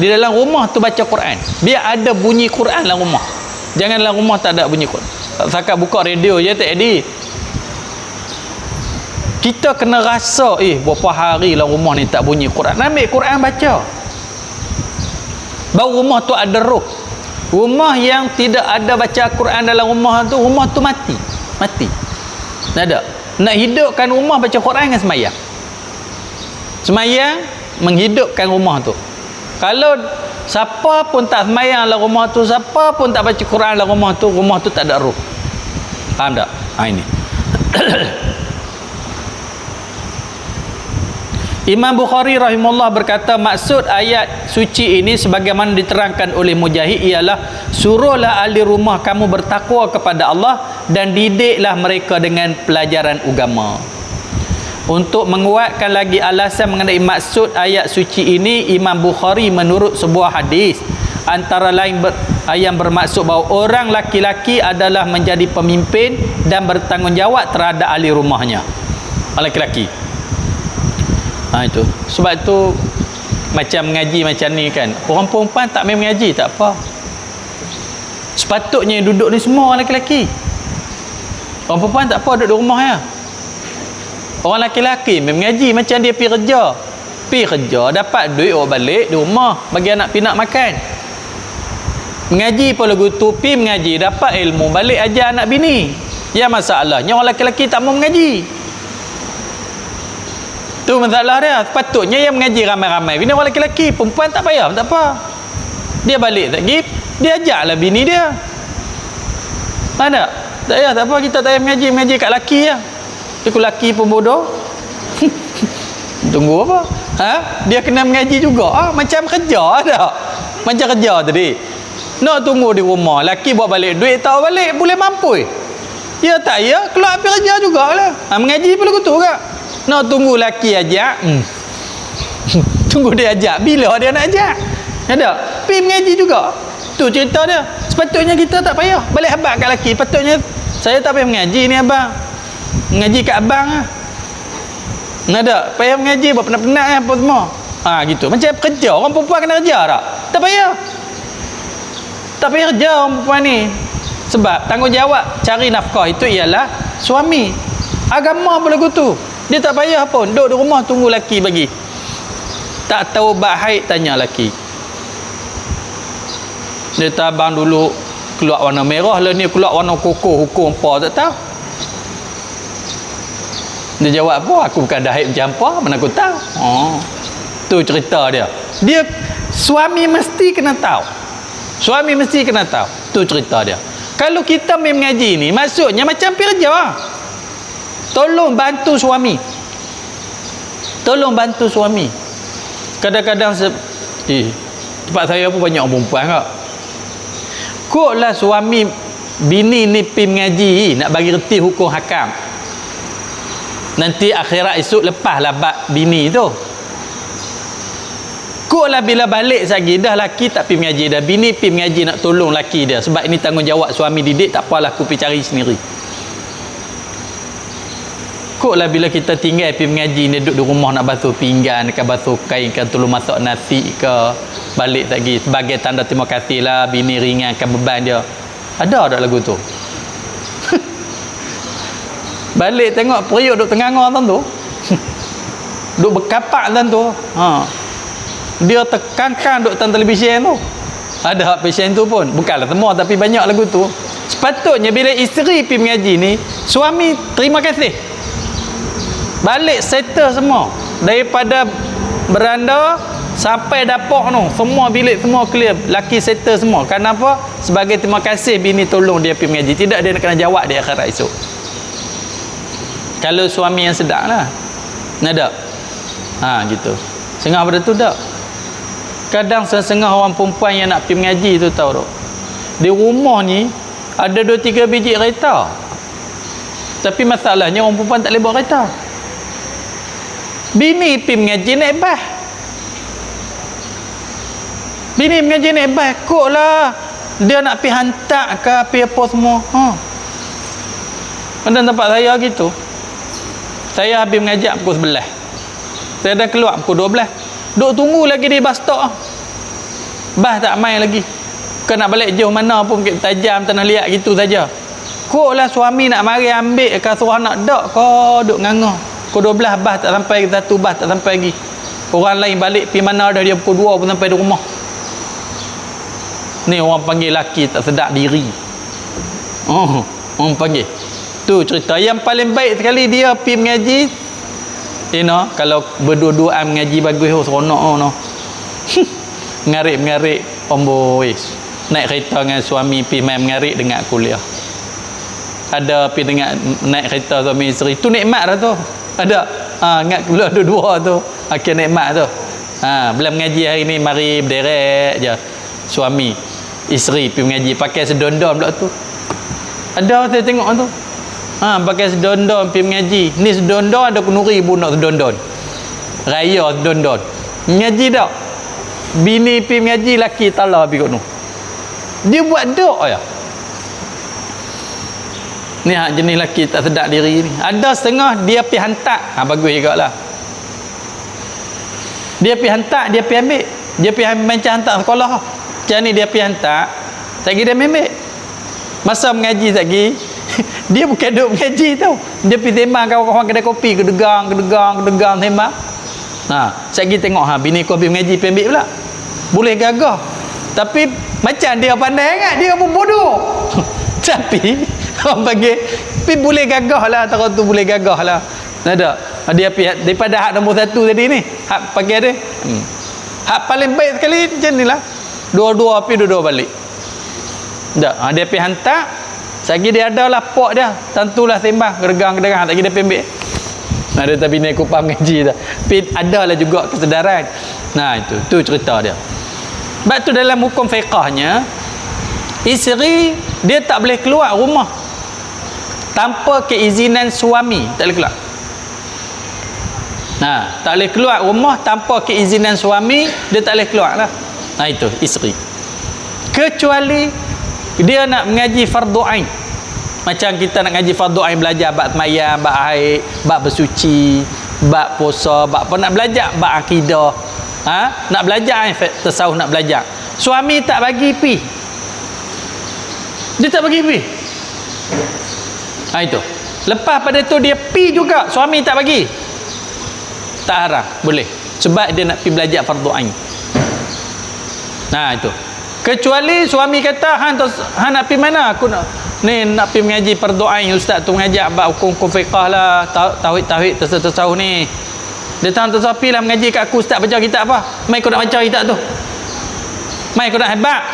Di dalam rumah tu baca Quran. Biar ada bunyi Quran dalam rumah. Jangan dalam rumah tak ada bunyi Quran. Sakat buka radio je tak edit. Kita kena rasa, berapa hari lah rumah ni tak bunyi Quran. Ambil Quran baca. Baru rumah tu ada roh. Rumah yang tidak ada baca Quran dalam rumah tu mati. Mati. Tak ada. Nak hidupkan rumah baca Quran dengan semayang. Semayang menghidupkan rumah tu. Kalau siapa pun tak semayang dalam rumah tu, siapa pun tak baca Quran dalam rumah tu tak ada roh. Faham tak? Ini. Imam Bukhari rahimahullah berkata, maksud ayat suci ini sebagaimana diterangkan oleh Mujahid ialah, suruhlah ahli rumah kamu bertakwa kepada Allah dan didiklah mereka dengan pelajaran agama. Untuk menguatkan lagi alasan mengenai maksud ayat suci ini, Imam Bukhari menurut sebuah hadis antara lain yang bermaksud bahawa orang laki-laki adalah menjadi pemimpin dan bertanggungjawab terhadap ahli rumahnya, laki-laki. Itu sebab tu macam mengaji macam ni kan, orang perempuan tak main mengaji tak apa, sepatutnya duduk ni semua orang laki-laki. Orang perempuan tak apa, duduk di rumah ya. Orang laki-laki main mengaji macam dia pergi kerja dapat duit, balik di rumah bagi anak pinak makan. Mengaji pun lagu tu, pergi mengaji dapat ilmu, balik ajar anak bini. Ya, masalahnya orang laki-laki tak mau mengaji. Tu masalah dia. Patutnya yang mengaji ramai-ramai bini orang lelaki, perempuan tak payah, tak apa. Dia balik tak pergi, dia ajaklah bini dia. Ada? Tak payah, tak apa, kita tak payah mengaji kat lelaki ya. Dia lelaki pun bodoh. Tunggu apa? Dia kena mengaji juga. Macam kerja ada. Macam kerja tadi. Nak tunggu di rumah, lelaki buat balik duit, tak balik, boleh mampu. Ya tak ya, keluar pergi kerja jugalah. Mengaji pun lagu tu kak. Nak tunggu laki ajak, tunggu dia ajak, bila dia nak ajak? Ada? Pergi mengaji juga. Tu cerita dia. Sepatutnya kita tak payah balik habaq kat laki. Patutnya saya tak payah mengaji ni abang, mengaji kat abang lah. Ada? Payah mengaji buat penat-penat apa semua. Gitu. Macam kerja, orang perempuan kena kerja tak? Tak payah. Tak payah kerja orang perempuan ni. Sebab tanggungjawab cari nafkah itu ialah suami. Agama pun lagu tu. Dia tak payah pun duduk di rumah tunggu laki bagi. Tak tahu bab haid tanya laki. Dia tabang dulu keluar warna merah, lah ni keluar warna koko, hukum apa tak tahu. Dia jawab apa? Aku bukan dah haid macam apa, mana aku tahu. Tu cerita dia. Dia suami mesti kena tahu. Suami mesti kena tahu. Tu cerita dia. Kalau kita main mengaji ni, maksudnya macam pergi kerja. Tolong bantu suami. Tolong bantu suami. Kadang-kadang tempat saya pun banyak orang perempuan kak. Koklah suami bini ni pergi mengaji, nak bagi reti hukum hakam. Nanti akhirat esok lepaslah bab bini tu. Koklah bila balik lagi dah laki tak pergi mengaji dah, bini pergi mengaji nak tolong laki dia. Sebab ini tanggungjawab suami didik, tak apalah aku pergi cari sendiri. Koklah bila kita tinggal pergi mengaji ni, duduk di rumah nak basuh pinggan ke, basuh kain ke, tolong masak nasi ke, balik lagi sebagai tanda terima kasih lah bini ringankan beban dia. Ada tak lagu tu? Balik tengok periuk duduk tengah-tengah tu. Duduk berkapak tu. Dia tekankan duduk dalam televisyen tu. Ada hak pasien tu pun, bukanlah semua tapi banyak lagu tu. Sepatutnya bila isteri pergi mengaji ni, suami terima kasih. Balik settle semua, daripada beranda sampai dapur tu, semua bilik semua clear, laki settle semua. Kenapa? Sebagai terima kasih bini tolong dia pergi mengaji. Tidak dia nak kena jawab di akhirat esok. Kalau suami yang sedar lah. Ada? Gitu. Sengah pada tu tak? Kadang setengah orang perempuan yang nak pergi mengaji tu tahu tak? Di rumah ni ada 2-3 biji kereta. Tapi masalahnya orang perempuan tak boleh bawa kereta. Bini pergi mengaji naik bas. Bini mengaji naik bas, kok lah dia nak pergi hantar ke pergi apa semua. Pada tempat saya gitu. Saya habis mengaji pukul 11. Saya dah keluar pukul 12. Duk tunggu lagi di bus stop. Bas tak main lagi. Kau nak balik jauh mana pun tajam tanah liat gitu saja. Kok lah suami nak mari ambil ke suruh anak dak kau duk ngangah. Pukul 12 bas tak sampai, satu bas tak sampai lagi. Orang lain balik pergi mana dah, dia pukul 2 pun sampai di rumah. Ni orang panggil laki tak sedar diri. Orang panggil. Tu cerita. Yang paling baik sekali dia pergi mengaji. Kalau berdua-duaan mengaji bagus, seronok mengarik-mengarik ombois. Naik kereta dengan suami pergi main mengarik dengan kuliah. Ada pergi dengan naik kereta suami isteri. Tu nikmat dah tu. Ada. Ingat pula dua-dua tu. Akhir nikmat tu. Bila mengaji hari ni mari berderek je. Suami isteri pergi mengaji pakai sedondon pula tu. Ada saya tengok tu. Pakai sedondon pergi mengaji. Ni sedondon ada kenuri pun nak sedondon. Raya sedondon. Mengaji tak? Bini pergi mengaji, laki talah pergi kat tu. Dia buat dok ya. Ni hak jenis lelaki tak sedar diri ni. Ada setengah dia pergi hantar. Bagus jugalah. Dia pergi hantar, dia pergi ambil. Dia pergi macam hantar sekolah. Macam ni dia pergi hantar. Tak kira dia ambil. Masa mengaji tak kira. Dia bukan duduk mengaji tau. Dia pergi sembang kawan-kawan kedai kopi. Kedegang sembang. Saya pergi tengok. Bini aku habis mengaji pergi ambil pula. Boleh gagah. Tapi macam dia pandai sangat. Dia pun bodoh. Tapi orang panggil tapi boleh gagah lah. Tahu tu boleh gagah lah. Ada. Dia pergi daripada hak nombor 1 tadi ni. Hak pakai dia. Hak paling baik sekali macam ni lah. Dua-dua pergi dua-dua balik. Tak. Dia pergi hantar. Sagi dia ada lah pok dia. Tentulah sembang. Gedegang. Tak kira dia pergi ambil. Ada tapi ni aku faham ngaji dah. Tapi ada lah juga kesedaran. Itu cerita dia. Sebab tu dalam hukum fiqahnya, isteri dia tak boleh keluar rumah tanpa keizinan suami. Tak boleh keluar. Tak boleh keluar rumah tanpa keizinan suami. Dia tak boleh keluar lah. Itu isteri. Kecuali dia nak mengaji fardu ain. Macam kita nak ngaji fardu ain, belajar bab sembahyang, bab haid, bab bersuci, bab puasa, bab apa, nak belajar bab akidah. Nak belajar tasawuf, nak belajar. Suami tak bagi pi. Dia tak bagi pi. Itu. Lepas pada tu dia pi juga, suami tak bagi. Tak haram, boleh. Sebab dia nak pi belajar fardu ain. Itu. Kecuali suami kata, han nak pi mana? Aku nak pi mengaji fardu ain, ustaz tu mengajar bab hukum fiqh lah, tauhid tasawuf ni. Dia tahu tersapi lah mengaji kat aku, ustaz baca kitab apa? Mai kau nak baca kitab tu. Mai kau nak hebat.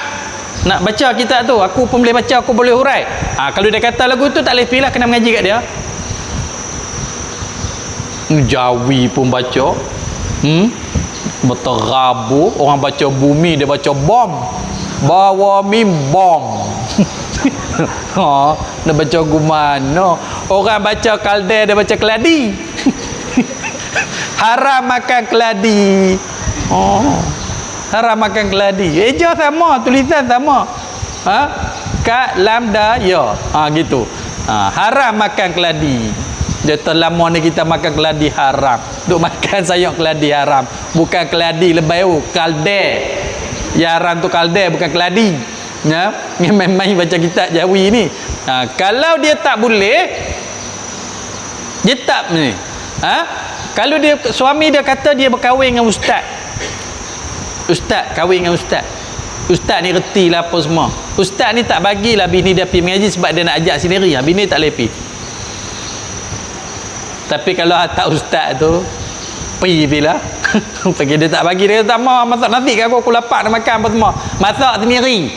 Nak baca kitab tu, aku pun boleh baca, aku boleh hurai. Kalau dia kata lagu tu tak boleh pilih, kena mengaji kat dia. Jawi pun baca. Berterabu, orang baca bumi, dia baca bom. Bawa mim bom. Dia baca gumano. Orang baca kalde, dia baca keladi. Haram makan keladi. Haram makan keladi. Eja sama, tulisan sama. Kat lamda ya. Gitu. Haram makan keladi. Dia terlama ni kita makan keladi haram. Duk makan sayur keladi haram. Bukan keladi lebay kalde. Ya haram tu kalde, bukan keladi. Ya, main-main baca kitab Jawi ni. Kalau dia tak boleh, dia tak ni. Kalau dia suami dia kata dia berkahwin dengan ustaz. Ustaz kahwin dengan ustaz. Ustaz ni reti lah apa semua. Ustaz ni tak bagilah bini dia pergi mengaji sebab dia nak ajak sendiri. Bini tak boleh pergi. Tapi kalau tak ustaz tu pergi lah. Pergi dia tak bagi, dia tak mau masak nasi kat aku lapar nak makan apa semua. Masak sendiri.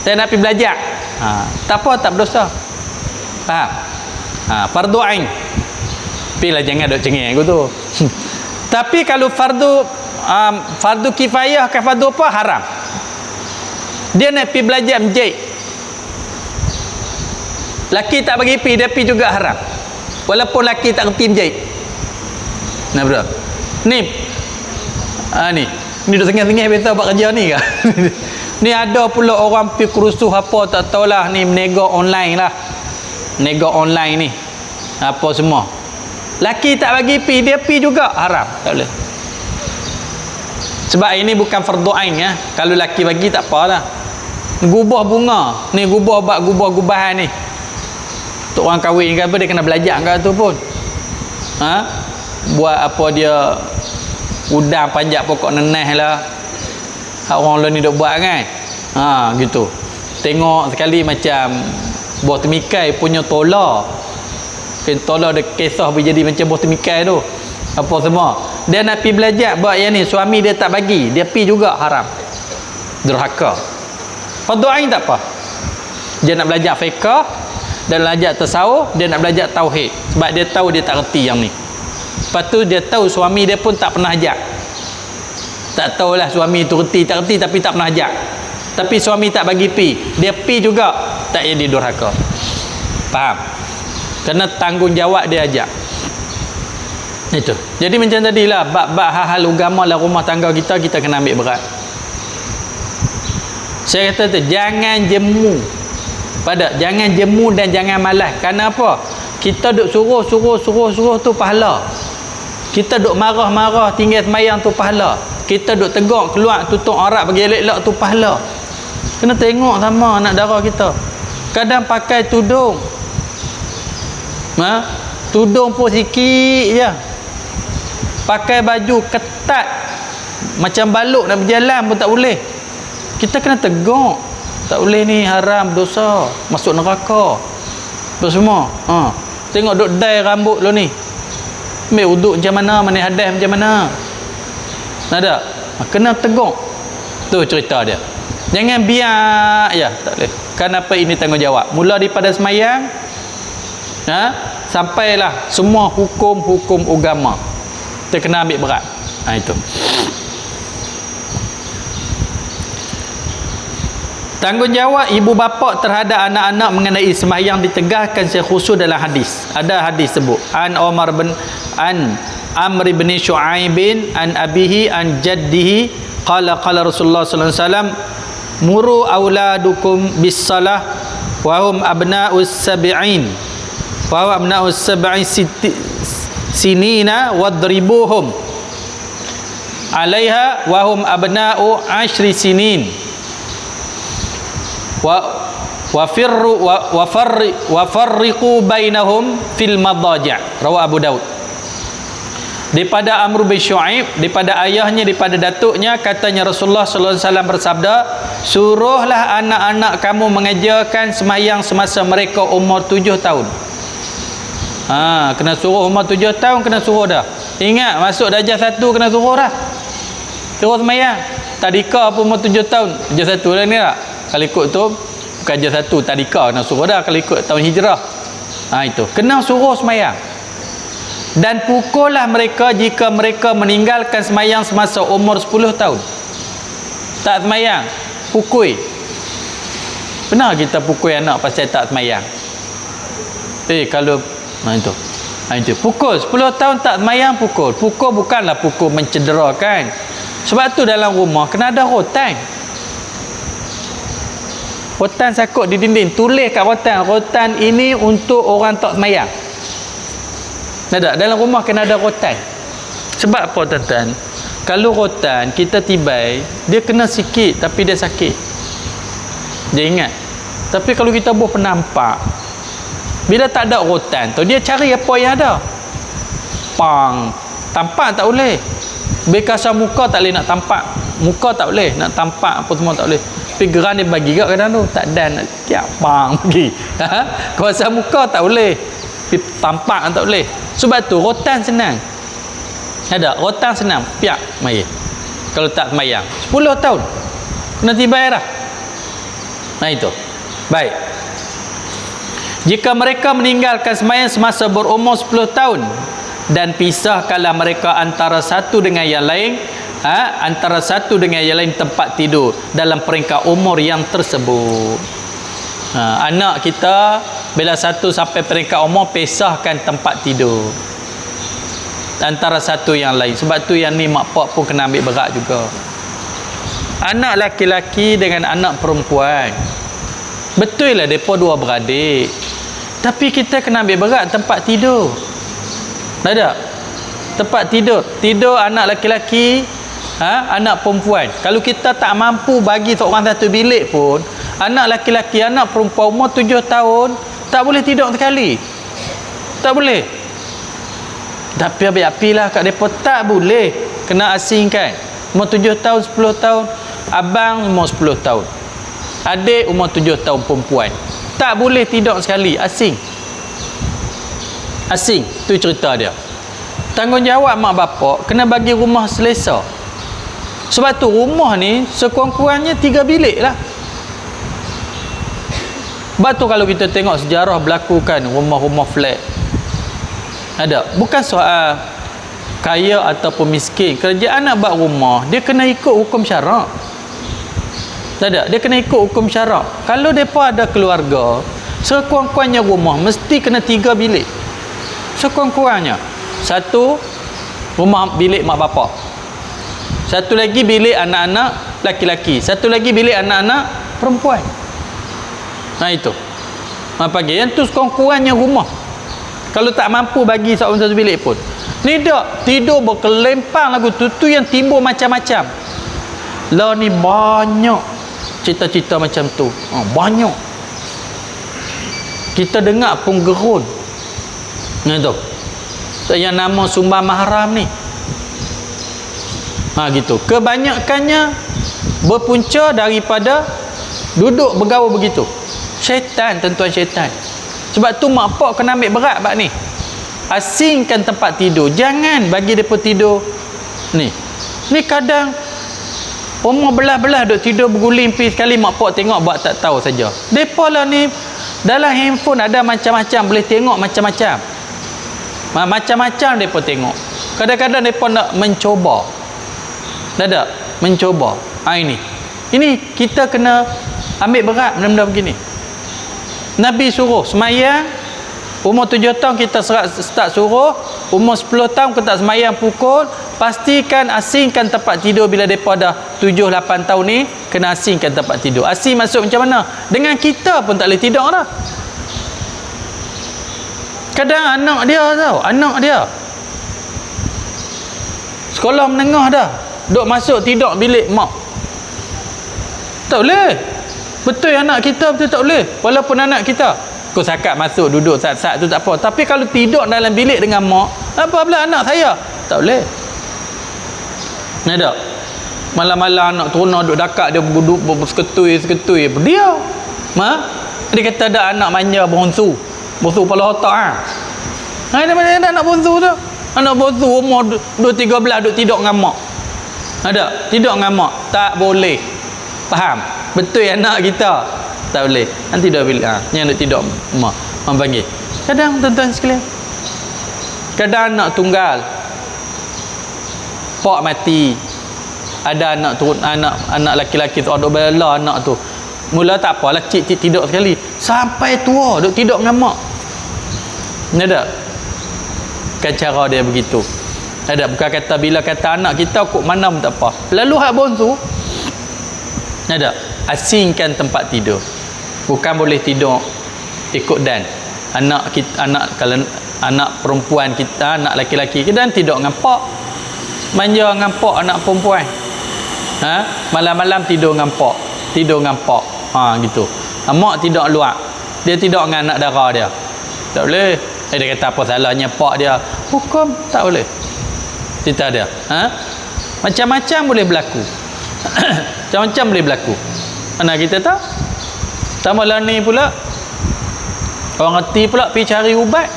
Saya nak pergi belajar. Tak apa, tak berdosa. Faham? Fardu ain. Pilah jangan duk cengeng aku tu. Tapi kalau fardu kifayah ke fardu apa haram. Dia nak pergi belajar menjahit. Laki tak bagi pergi, dia pergi juga haram. Walaupun laki tak reti menjahit. Nah bro. Ni duk sengih-sengih biasa buat kerja ni ke? Ni ada pula orang pergi kursus apa tak tahulah, ni menega online lah. Menega online ni. Apa semua. Laki tak bagi pi, dia pi juga haram. Tak boleh. Sebab ini bukan fardu ain ya. Kalau laki bagi tak apalah. Gubah bunga, ni gubah-gubahan ni. Untuk orang kahwin ke apa, dia kena belajar ke tu pun. Buat apa dia udang panjat pokok neneh lah. Orang lain ni duk buat kan. Gitu. Tengok sekali macam buah temikai punya tola. Tola ada kisah berjadi macam buah temikai tu. Apa semua. Dia nak pergi belajar buat yang ni, suami dia tak bagi, dia pergi juga haram. Durhaka. Fardu ain tak apa. Dia nak belajar fiqh dan belajar tasawuf, dia nak belajar tauhid. Sebab dia tahu dia tak reti yang ni. Lepas tu dia tahu suami dia pun tak pernah ajak. Tak tahulah suami tu reti tak reti tapi tak pernah ajak. Tapi suami tak bagi pi, dia pi juga, tak jadi durhaka. Faham? Kena tanggungjawab dia ajak. Itu. Jadi macam tadilah bab-bab hal-hal agama dalam rumah tangga kita kena ambil berat. Saya kata tu, jangan jemu. Jangan jemu dan jangan malas. Kerana apa? Kita duk suruh tu pahala. Kita duk marah-marah tinggal semayang tu pahala. Kita duk tegak keluar tutup aurat bagi elok-elok tu pahala. Kena tengok sama anak dara kita. Kadang pakai tudung. Tudung pun sikit je. Pakai baju ketat macam baluk nak berjalan pun tak boleh. Kita kena tegak. Tak boleh ni, haram, dosa, masuk neraka. Apa semua. Tengok duk dai rambut lo ni. Ambil uduk macam mana, mani hadas macam mana. Nak tak? Kena tegak. Tu cerita dia. Jangan biar ya, tak boleh. Kenapa ini tanggungjawab? Mula daripada semayang, sampailah semua hukum-hukum agama. Kita kena ambil berat. Itu. Tanggungjawab ibu bapa terhadap anak-anak mengenai sembahyang ditegaskan secara khusus dalam hadis. Ada hadis sebut an Amr bin Shu'aib an abihi an jaddihi qala Rasulullah sallallahu alaihi wasallam muru auladukum bis salah wa hum abna'us sab'in sinina wadribuhum 'alaiha wa hum abna'u 10 sinin wa farriqu bainahum fil madaji'. Rawah Abu Daud. Daripada Amr bin Shu'aib, daripada ayahnya, daripada datuknya, katanya Rasulullah sallallahu alaihi wasallam bersabda, suruhlah anak-anak kamu mengajarkan sembahyang semasa mereka umur 7 tahun. Kena suruh umur 7 tahun, kena suruh dah. Ingat, masuk darjah 1 kena suruh dah. Suruh sembahyang. Tadika pun umur 7 tahun. Darjah 1 lah ni tak? Kalau ikut tu bukan darjah 1, tadika kena suruh dah kalau ikut tahun hijrah. Itu. Kena suruh sembahyang. Dan pukullah mereka jika mereka meninggalkan sembahyang semasa umur 10 tahun. Tak sembahyang, pukul. Pernah kita pukul anak pasal tak sembahyang? Kalau itu. Pukul 10 tahun tak sembahyang, pukul. Pukul bukanlah pukul mencederakan. Sebab tu dalam rumah kena ada rotan. Rotan sakut di dinding, tulis kat rotan ini untuk orang tak sembahyang. Tak? Dalam rumah kena ada rotan. Sebab apa tuan-tuan? Kalau rotan kita tibai, dia kena sikit tapi dia sakit. Dia ingat. Tapi kalau kita buat penampak, bila tak ada rotan tu, dia cari apa yang ada. Tampak tak boleh. Bekasar muka tak boleh nak tampak. Muka tak boleh nak tampak, apa semua tak boleh. Tapi geran dia bagi kat kadang tu tak dan nak tiap bagi. Kuasa muka tak boleh. Tapi tampak tak boleh. Sebab tu rotan senang. Ada rotan senang, piak mai. Kalau tak sembahyang 10 tahun kena tibai dah. Itu. Baik. Jika mereka meninggalkan sembahyang semasa berumur 10 tahun dan pisahkanlah mereka antara satu dengan yang lain, antara satu dengan yang lain tempat tidur dalam peringkat umur yang tersebut. Anak kita bila 1 sampai peringkat umur, pisahkan tempat tidur antara satu yang lain. Sebab tu yang ni mak pak pun kena ambil berat juga. Anak laki-laki dengan anak perempuan, betul lah mereka dua beradik, tapi kita kena ambil berat tempat tidur. Tak? Tempat tidur anak laki-laki, anak perempuan. Kalau kita tak mampu bagi seorang satu bilik pun, anak laki-laki, anak perempuan umur 7 tahun tak boleh tidur sekali. Tak boleh. Tapi api-apilah kat mereka tak boleh. Kena asingkan. Umur 7 tahun, 10 tahun. Abang umur 10 tahun. Adik umur 7 tahun perempuan. Tak boleh tidur sekali. Asing. Tu cerita dia. Tanggungjawab mak bapak kena bagi rumah selesa. Sebab tu rumah ni sekurang-kurangnya 3 bilik lah. Sebab tu kalau kita tengok sejarah berlaku kan, rumah-rumah flat ada, bukan soal kaya ataupun miskin. Kerajaan nak buat rumah, dia kena ikut hukum syarak. Tak? Dia kena ikut hukum syarak. Kalau mereka ada keluarga, sekurang-kurangnya rumah mesti kena 3 bilik. Sekurang-kurangnya 1 rumah bilik mak bapak, 1 lagi bilik anak-anak, laki-laki, satu lagi bilik anak-anak perempuan. Nah itu. Pagi yang tu sekurang-kurangnya rumah. Kalau tak mampu bagi satu bilik pun. Ni dak tidur berkelempang lagu tu yang timbul macam-macam. Lah ni banyak cita-cita macam tu. Banyak. Kita dengar pun gerun. Nah tu. Yang nama sumber mahram ni. Gitu. Kebanyakannya berpunca daripada duduk bergaul begitu. Syaitan, tuan-tuan, syaitan. Sebab tu mak pak kena ambil berat bab ni. Asingkan tempat tidur. Jangan bagi depa tidur ni. Ni kadang umur belah-belah duk tidur berguling pi sekali mak pak tengok buat tak tahu saja. Depa lah ni dalam handphone ada macam-macam, boleh tengok macam-macam. Macam-macam depa tengok. Kadang-kadang depa nak mencuba. Dah mencuba. Ini kita kena ambil berat benda-benda begini. Nabi suruh semayang umur 7 tahun kita start suruh, umur 10 tahun kita semayang pukul, pastikan asingkan tempat tidur bila mereka dah 7-8 tahun ni, kena asingkan tempat tidur. Asing maksud macam mana? Dengan kita pun tak boleh tidur dah. Kadang anak dia sekolah menengah dah, duk masuk tidur bilik mak. Tak boleh. Betul anak kita betul tak boleh. Walaupun anak kita kau sakat masuk duduk saat-saat tu tak apa. Tapi kalau tidur dalam bilik dengan mak, apa pula anak saya? Tak boleh. Ni tak? Malam-malam anak turun duduk dekat dia duduk berseketui. Dia. Dia kata ada anak manja bonsu kepala otak Dia mana ada anak bonsu tu? Anak bonsu umur 2-13 duduk tidur dengan mak. Ada? Tidur dengan mak. Tak boleh. Faham? Betul anak kita. Tak boleh. Nanti dah bilik. Yang nak tidur mak. Mak panggil. Kadang tuan-tuan sekalian. Kadang anak tunggal. Pak mati. Ada anak turun, anak laki-laki tu duk bela anak tu. Mula tak apalah cik tidur sekali. Sampai tua duk tidur dengan mak. Ni ada? Kan cara dia begitu. Ada bukan kata bila kata anak kita kok mana pun tak apa. Lalu hak bonsu. Ada asingkan tempat tidur. Bukan boleh tidur ikut dan kalau anak perempuan kita, anak laki-laki kita dan tidur dengan pak. Manja dengan pak anak perempuan. Malam-malam tidur dengan pak. Tidur dengan pak. Gitu. Mak tidur luar. Dia tidur dengan anak dara dia. Tak boleh. Dia kata apa salahnya pak dia? Hukum tak boleh. Cerita dia. Macam-macam boleh berlaku. Macam-macam boleh berlaku. Mana kita tahu? Tambahlah ni pula orang reti pula pergi cari ubat.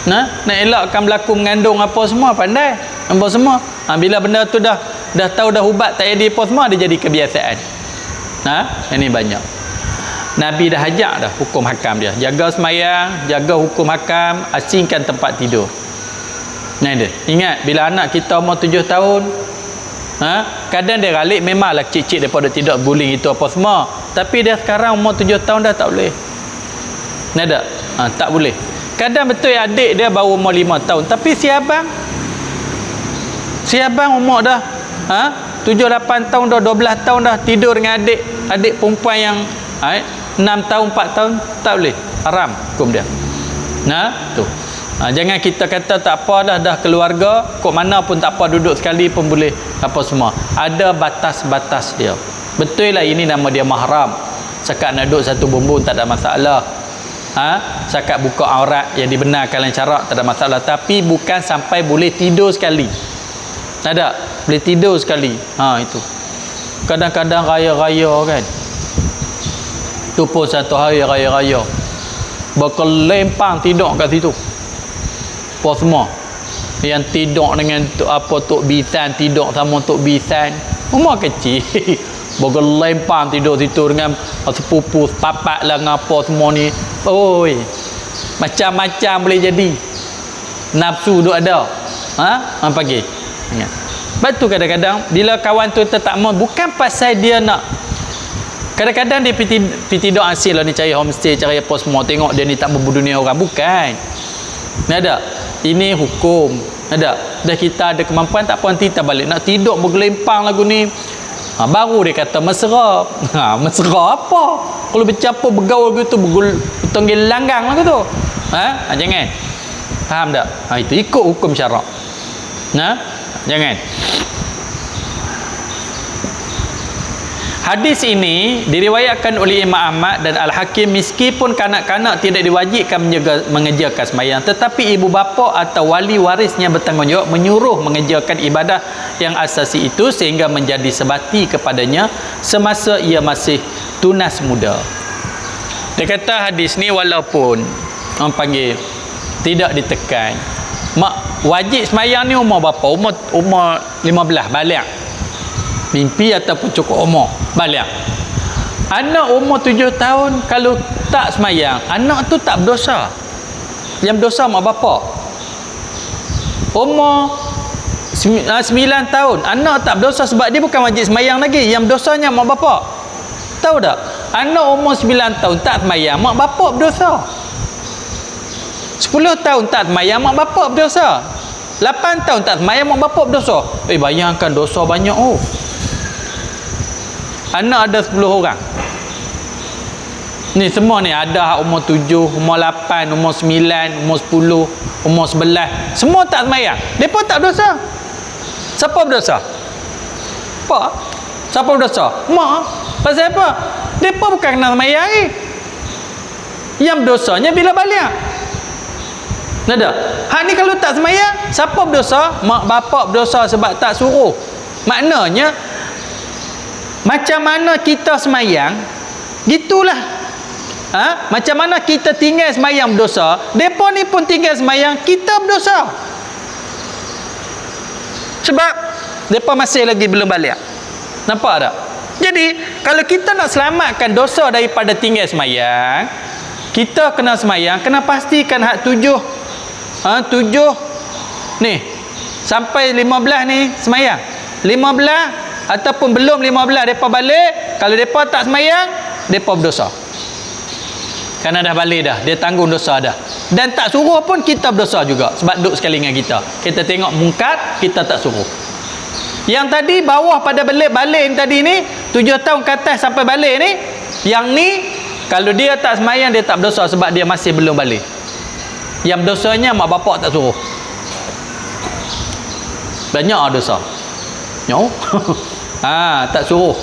Nak elakkan berlaku mengandung apa semua, pandai apa semua. Bila benda tu dah tahu dah ubat tak jadi apa semua, dia jadi kebiasaan. Ini banyak. Nabi dah ajak dah hukum hakam dia. Jaga semayang, jaga hukum hakam, asingkan tempat tidur. Nah dia. Ingat bila anak kita umur 7 tahun, kadang dia ralik memanglah cik-cik daripada tidak guling itu apa semua. Tapi dia sekarang umur 7 tahun dah tak boleh. Nah tak? Tak boleh. Kadang betul adik dia baru umur 5 tahun. Tapi si abang umur dah 7-8 tahun dah, 12 tahun dah tidur dengan adik perempuan yang 6 tahun, 4 tahun, tak boleh. Haram hukum dia. Tu. Jangan kita kata tak apa dah keluarga, kok mana pun tak apa, duduk sekali pun boleh apa semua. Ada batas-batas dia. Betul lah ini nama dia mahram. Sekat nak duduk satu bumbung tak ada masalah. Sekat buka aurat yang dibenarkan dalam syarak tak ada masalah. Tapi bukan sampai boleh tidur sekali. Tak ada. Boleh tidur sekali. Itu. Kadang-kadang raya-raya kan. Tu pun satu hari raya-raya. Berkelempang tidur kat situ. Apa semua. Yang tidur dengan Tok Bisan, tidur sama Tok Bisan. Umur kecil. Bergelempang tidur situ dengan sepupu, papat lah dengan apa semua ni. Oi. Macam-macam boleh jadi. Nafsu duk ada. Pagi. Ingat. Sebab tu kadang-kadang bila kawan tu tak mau, bukan pasal dia nak. Kadang-kadang dia pergi tidur asil lah ni, cari homestay, cari apa semua, tengok dia ni tak berdunia orang. Bukan. Ni ada. Ini hukum. Ada. Dah kita ada kemampuan tak apa, nanti kita balik. Nak tidur bergelempang lagu ni. Baru dia kata mesra. Mesra apa? Kalau bercampur bergaul gitu, bertonggil langgang lah gitu. Jangan. Faham tak? Itu ikut hukum syarak. Jangan. Hadis ini diriwayatkan oleh Imam Ahmad dan Al-Hakim, meskipun kanak-kanak tidak diwajibkan mengerjakan sembahyang, tetapi ibu bapa atau wali warisnya bertanggungjawab menyuruh mengerjakan ibadah yang asasi itu sehingga menjadi sebati kepadanya semasa ia masih tunas muda. Dia kata hadis ni walaupun orang panggil tidak ditekan, mak wajib sembahyang ni umur berapa? Umur 15 balik. Mimpi ataupun cukup umur balik. Anak umur 7 tahun kalau tak semayang, anak tu tak berdosa. Yang berdosa mak bapak. Umur 9 tahun, anak tak berdosa sebab dia bukan wajib semayang lagi. Yang berdosanya mak bapak. Tahu tak? Anak umur 9 tahun tak semayang, mak bapak berdosa. 10 tahun tak semayang, mak bapak berdosa. 8 tahun tak semayang, mak bapak berdosa. Bayangkan dosa banyak. Anak ada 10 orang. Ni semua ni ada umur 7, umur 8, umur 9, umur 10, umur 11. Semua tak semayang. Mereka tak berdosa. Siapa berdosa? Pak. Siapa berdosa? Mak. Pasal apa? Mereka bukan kena semayang ni. Yang berdosanya bila balik. Ada? Hak ni kalau tak semayang, siapa berdosa? Mak bapak berdosa sebab tak suruh. Maknanya macam mana kita semayang, gitulah. Macam mana kita tinggal semayang berdosa, mereka ni pun tinggal semayang, kita berdosa. Sebab mereka masih lagi belum balik. Nampak tak? Jadi, kalau kita nak selamatkan dosa daripada tinggal semayang, kita kena semayang, kena pastikan hak 7 ni sampai 15 ni semayang. 15 ataupun belum 15 mereka balik. Kalau mereka tak semayang, mereka berdosa. Kerana dah balik dah, dia tanggung dosa dah. Dan tak suruh pun kita berdosa juga, sebab duduk sekali dengan kita. Kita tengok mungkar, kita tak suruh. Yang tadi bawah pada balik yang tadi ni 7 tahun ke atas sampai balik ni, yang ni kalau dia tak semayang, dia tak berdosa sebab dia masih belum balik. Yang berdosanya mak bapak tak suruh. Banyak dosa. Tak suruh.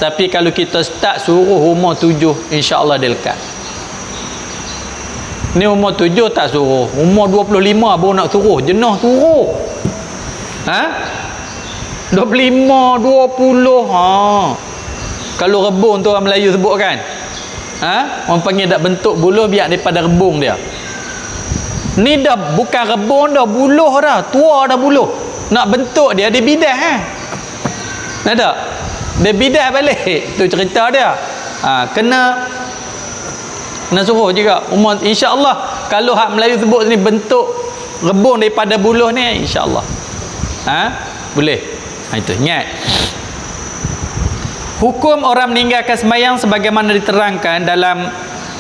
Tapi kalau kita start suruh umur 7, insya-Allah dia lekat. Ni umur 7 tak suruh, umur 25 baru nak suruh, jenuh suruh. 25, 20. Kalau rebung tu orang Melayu sebut kan. Orang panggil dak bentuk buluh biar daripada rebung dia. Ni dah bukan rebung dah, buluh dah, tua dah buluh. Nak bentuk dia bidah Nak tak? Dia bidah balik. Tu cerita dia. Kena suruh juga. Umur insya-Allah kalau hak Melayu sebut ni bentuk rebung daripada buluh ni, insya-Allah. Boleh. Itu ingat. Hukum orang meninggalkan sembahyang sebagaimana diterangkan dalam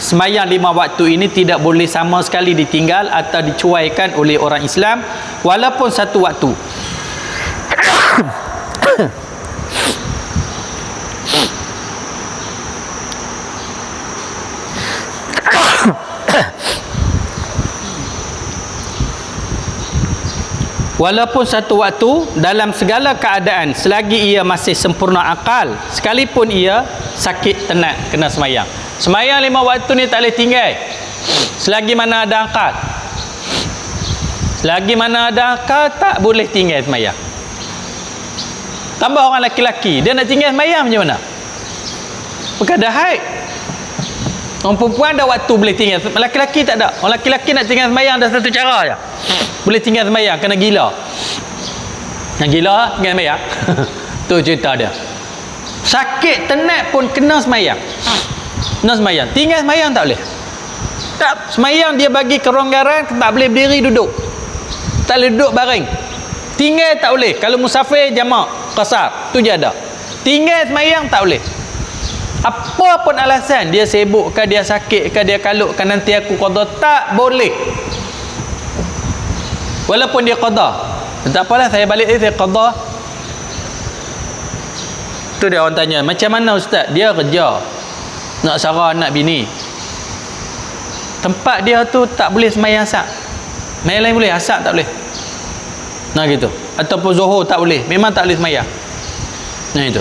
sembahyang 5 waktu ini tidak boleh sama sekali ditinggal atau dicuaikan oleh orang Islam walaupun satu waktu. Walaupun satu waktu dalam segala keadaan selagi ia masih sempurna akal, sekalipun ia sakit tenat kena semayang. Semayang 5 waktu ni tak boleh tinggal selagi mana ada akal. Selagi mana ada akal tak boleh tinggal semayang. Tambah orang laki-laki, dia nak tinggal semayang macam mana? Bukan ada haid. Orang perempuan ada waktu boleh tinggal, laki-laki tak ada. Orang laki-laki nak tinggal semayang ada satu cara je. Boleh tinggal semayang, kena gila. Yang gila tinggal semayang. Tu cerita dia. Sakit tenat pun kena semayang. Kena semayang. Tinggal semayang tak boleh. Tak, semayang dia bagi keronggaran, tak boleh berdiri duduk. Tak boleh duduk baring. Tinggal tak boleh. Kalau musafir jamak qasar, tu je ada. Tinggal semayang tak boleh. Apa pun alasan, dia sibuk ke, dia sakit ke, dia kaluk ke, nanti aku qada, tak boleh. Walaupun dia qada, tak apalah, saya balik saya qada. Tu dia orang tanya, macam mana ustaz? Dia kerja nak sarah anak bini. Tempat dia tu tak boleh semayang asar. Semayang lain boleh, asar tak boleh. Nah gitu. Ataupun Zuhur tak boleh, memang tak boleh semayang. Nah itu.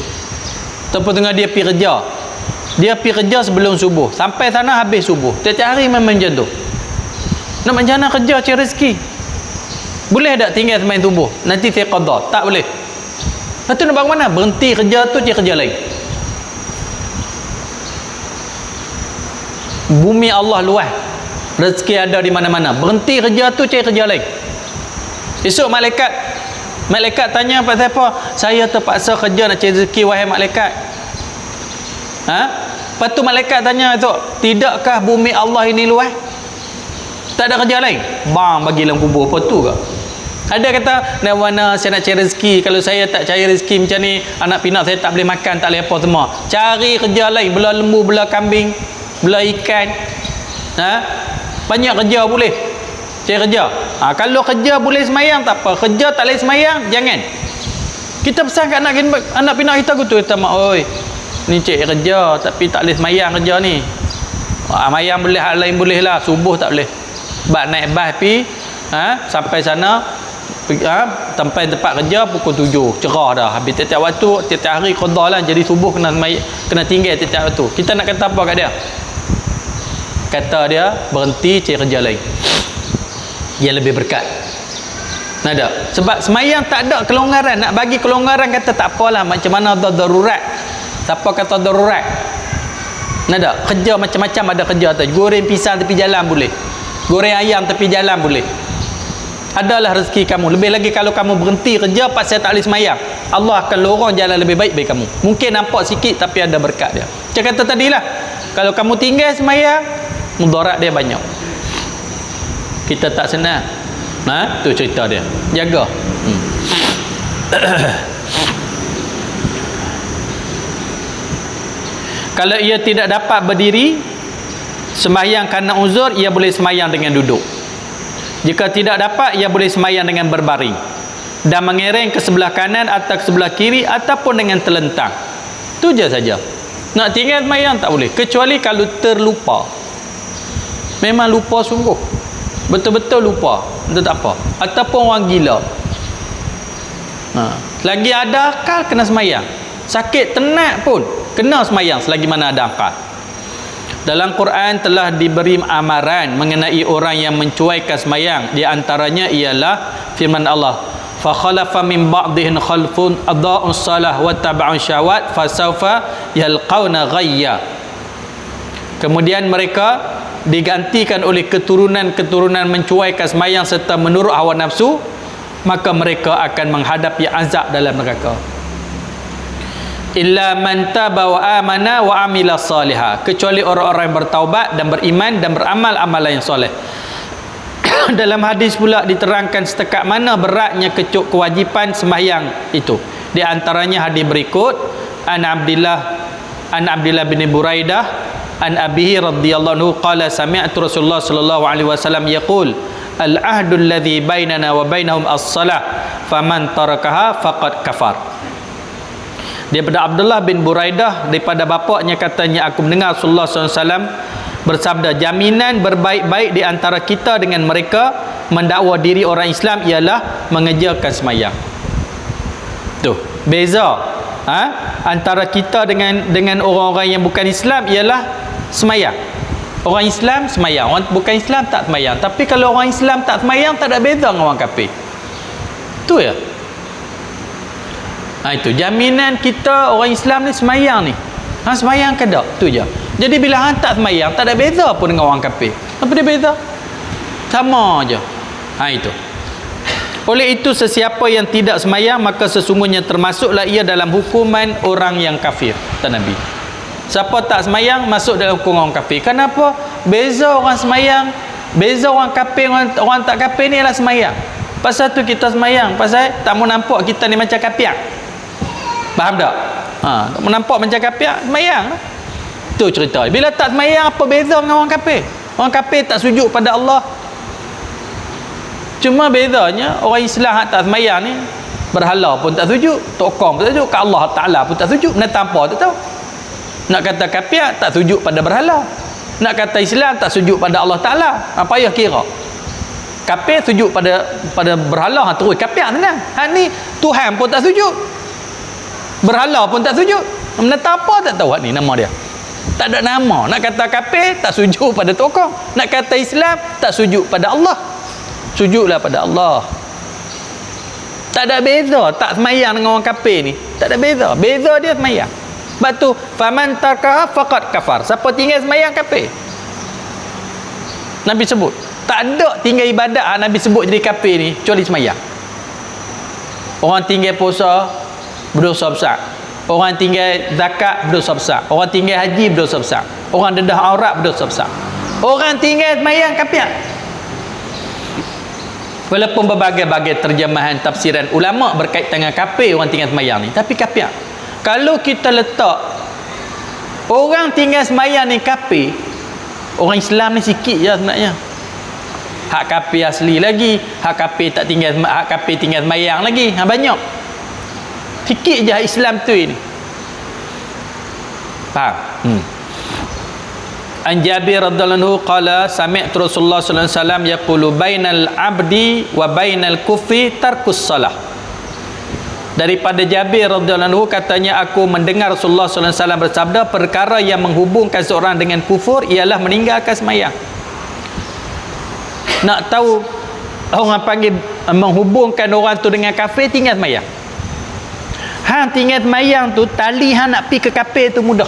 Ataupun tengah dia pergi kerja. Dia pergi kerja sebelum subuh, sampai sana habis subuh. Tiap-tiap hari memang macam tu. Nak macam mana kerja cari rezeki? Boleh tak tinggal semayang subuh? Nanti saya qada. Tak boleh. Lepas tu nak buat mana? Berhenti kerja tu, cari kerja lain. Bumi Allah luas, rezeki ada di mana-mana. Berhenti kerja tu, cari kerja lain. Esok malaikat tanya pasal apa? Saya terpaksa kerja nak cari rezeki, wahai malaikat. Lepas tu malaikat tanya esok, tidakkah bumi Allah ini luas? Tak ada kerja lain? Bang, bagi dalam kubur. Apa tu ke? Ada kata, nak mana saya nak cari rezeki, kalau saya tak cari rezeki macam ni, anak pinak saya tak boleh makan, tak boleh apa semua. Cari kerja lain, belah lembu, belah kambing, belah ikan. Banyak kerja boleh. Cari kerja. Kalau kerja boleh semayang, tak apa. Kerja tak boleh semayang, jangan. Kita pesan kat anak pinak kita gitu, kita mak, oi, ni cari kerja, tapi tak boleh semayang kerja ni. Semayang boleh, hal lain boleh lah, subuh tak boleh. Bak naik bas pi, sampai sana, sampai tempat kerja pukul 7, cerah dah. Habis tiap-tiap waktu, tiap-tiap hari qada lah, jadi subuh kena tinggal tiap-tiap waktu. Kita nak kata apa kat dia? Kata dia berhenti cari kerja lain yang lebih berkat. Nak tak? Sebab semayang tak ada kelonggaran. Nak bagi kelonggaran kata tak apalah, macam mana ada darurat. Siapa kata darurat? Nak tak? Kerja macam-macam ada kerja tu. Goreng pisang tepi jalan boleh, goreng ayam tepi jalan boleh. Adalah rezeki kamu. Lebih lagi kalau kamu berhenti kerja pasal tak boleh semayang, Allah akan lorong jalan lebih baik bagi kamu. Mungkin nampak sikit tapi ada berkat dia. Macam kata tadilah, kalau kamu tinggal semayang, mudarat dia banyak. Kita tak senang. Tu cerita dia. Jaga. Kalau ia tidak dapat berdiri sembahyang kerana uzur, ia boleh sembahyang dengan duduk. Jika tidak dapat, ia boleh sembahyang dengan berbaring dan mengereng ke sebelah kanan atau ke sebelah kiri, ataupun dengan terlentang. Tu je saja. Nak tinggal sembahyang tak boleh, kecuali kalau terlupa. Memang lupa sungguh, betul-betul lupa, itu tak apa. Ataupun orang gila. Lagi ada akal kena sembahyang. Sakit tenat pun kena sembahyang selagi mana ada akal. Dalam Quran telah diberi amaran mengenai orang yang mencuaikan sembahyang. Di antaranya ialah firman Allah, fa khalafa min ba'dihim khalfun adaa'us salah wa taba'un syahwat fasawfa yalqauna ghayya. Kemudian mereka digantikan oleh keturunan-keturunan mencuaikan sembahyang serta menurut hawa nafsu, maka mereka akan menghadapi azab dalam neraka. Illa man taba wa amana wa amila salihah, kecuali orang-orang yang bertaubat dan beriman dan beramal amalan yang soleh. Dalam hadis pula diterangkan setakat mana beratnya kewajipan sembahyang itu. Di antaranya hadis berikut, an Abdillah bin Buraidah an abihi radhiyallahu anhu qala sami'tu Rasulullah sallallahu alaihi wasallam yaqul al-ahdu alladhi bainana wa bainahum as-salah faman tarakaha faqad kafar. Daripada Abdullah bin Buraidah, daripada bapaknya katanya, aku mendengar Rasulullah SAW bersabda, jaminan berbaik-baik di antara kita dengan mereka mendakwa diri orang Islam ialah mengerjakan sembahyang. Tu beza antara kita dengan orang-orang yang bukan Islam ialah sembahyang. Orang Islam sembahyang, orang bukan Islam tak sembahyang. Tapi kalau orang Islam tak sembahyang, tak ada beza dengan orang kafir. Tu ya. Itu jaminan kita orang Islam ni sembahyang ni. Sembahyang ke tak? Tu je. Jadi bila hang tak sembahyang, tak ada beza pun dengan orang kafir. Apa dia beza? Sama aja. Itu. Oleh itu sesiapa yang tidak sembahyang, maka sesungguhnya termasuklah ia dalam hukuman orang yang kafir, kata Nabi. Siapa tak sembahyang masuk dalam hukuman orang kafir. Kenapa? Beza orang sembahyang, beza orang kafir, orang tak kafir ni ialah sembahyang. Pasal tu kita sembahyang, pasal tak mau nampak kita ni macam kafir. Faham tak? Tak mau nampak macam kafir, sembahyang. Tu cerita. Bila tak sembahyang, apa beza dengan orang kafir? Orang kafir tak sujud pada Allah. Cuma bezanya orang Islam tak sembahyang ni, Berhala pun tak sujud, tokong pun tak sujud, ke Allah Ta'ala pun tak sujud. Menentang apa tak tahu. Nak kata kafir tak sujud pada berhala. Nak kata Islam tak sujud pada Allah Ta'ala. Apa payah kira. Kafir sujud pada berhala, terus kafir senang. Hak ni Tuhan pun tak sujud. Berhala pun tak sujud. Menentang apa tak tahu hak ni nama dia. Tak ada nama. Nak kata kafir tak sujud pada tokong. Nak kata Islam tak sujud pada Allah. Sujudlah pada Allah. Tak ada beza. Tak semayang dengan orang kafir ni. Tak ada beza. Beza dia semayang. Sebab tu faman tarkaha faqad kafar. Siapa tinggal semayang kafir. Nabi sebut. Tak ada tinggal ibadat Nabi sebut jadi kafir ni kecuali semayang. Orang tinggal puasa berdosa besar. Orang tinggal zakat berdosa besar. Orang tinggal haji berdosa besar. Orang dedah aurat berdosa besar. Orang tinggal semayang kafir. Walaupun berbagai-bagai terjemahan tafsiran ulama berkaitan dengan kafir orang tinggal semayang ni, tapi kafir. Kalau kita letak orang tinggal semayang ni kafir, orang Islam ni sikit je sebenarnya. Hak kafir asli lagi, hak kafir tinggal semayang lagi, banyak. Sikit je Islam tu ini. Faham? An Jabir radhiyallahu anhu qala sami'tu Rasulullah sallallahu alaihi wasallam yaqulu bainal abdi wa bainal kufri tarkus salah. Daripada Jabir radhiyallahu anhu katanya aku mendengar Rasulullah sallallahu alaihi wasallam bersabda perkara yang menghubungkan seorang dengan kufur ialah meninggalkan sembahyang. Nak tahu orang panggil menghubungkan orang tu dengan kafir, tinggal sembahyang. Hang tinggal sembahyang tu tali hang nak pi ke kafir tu mudah.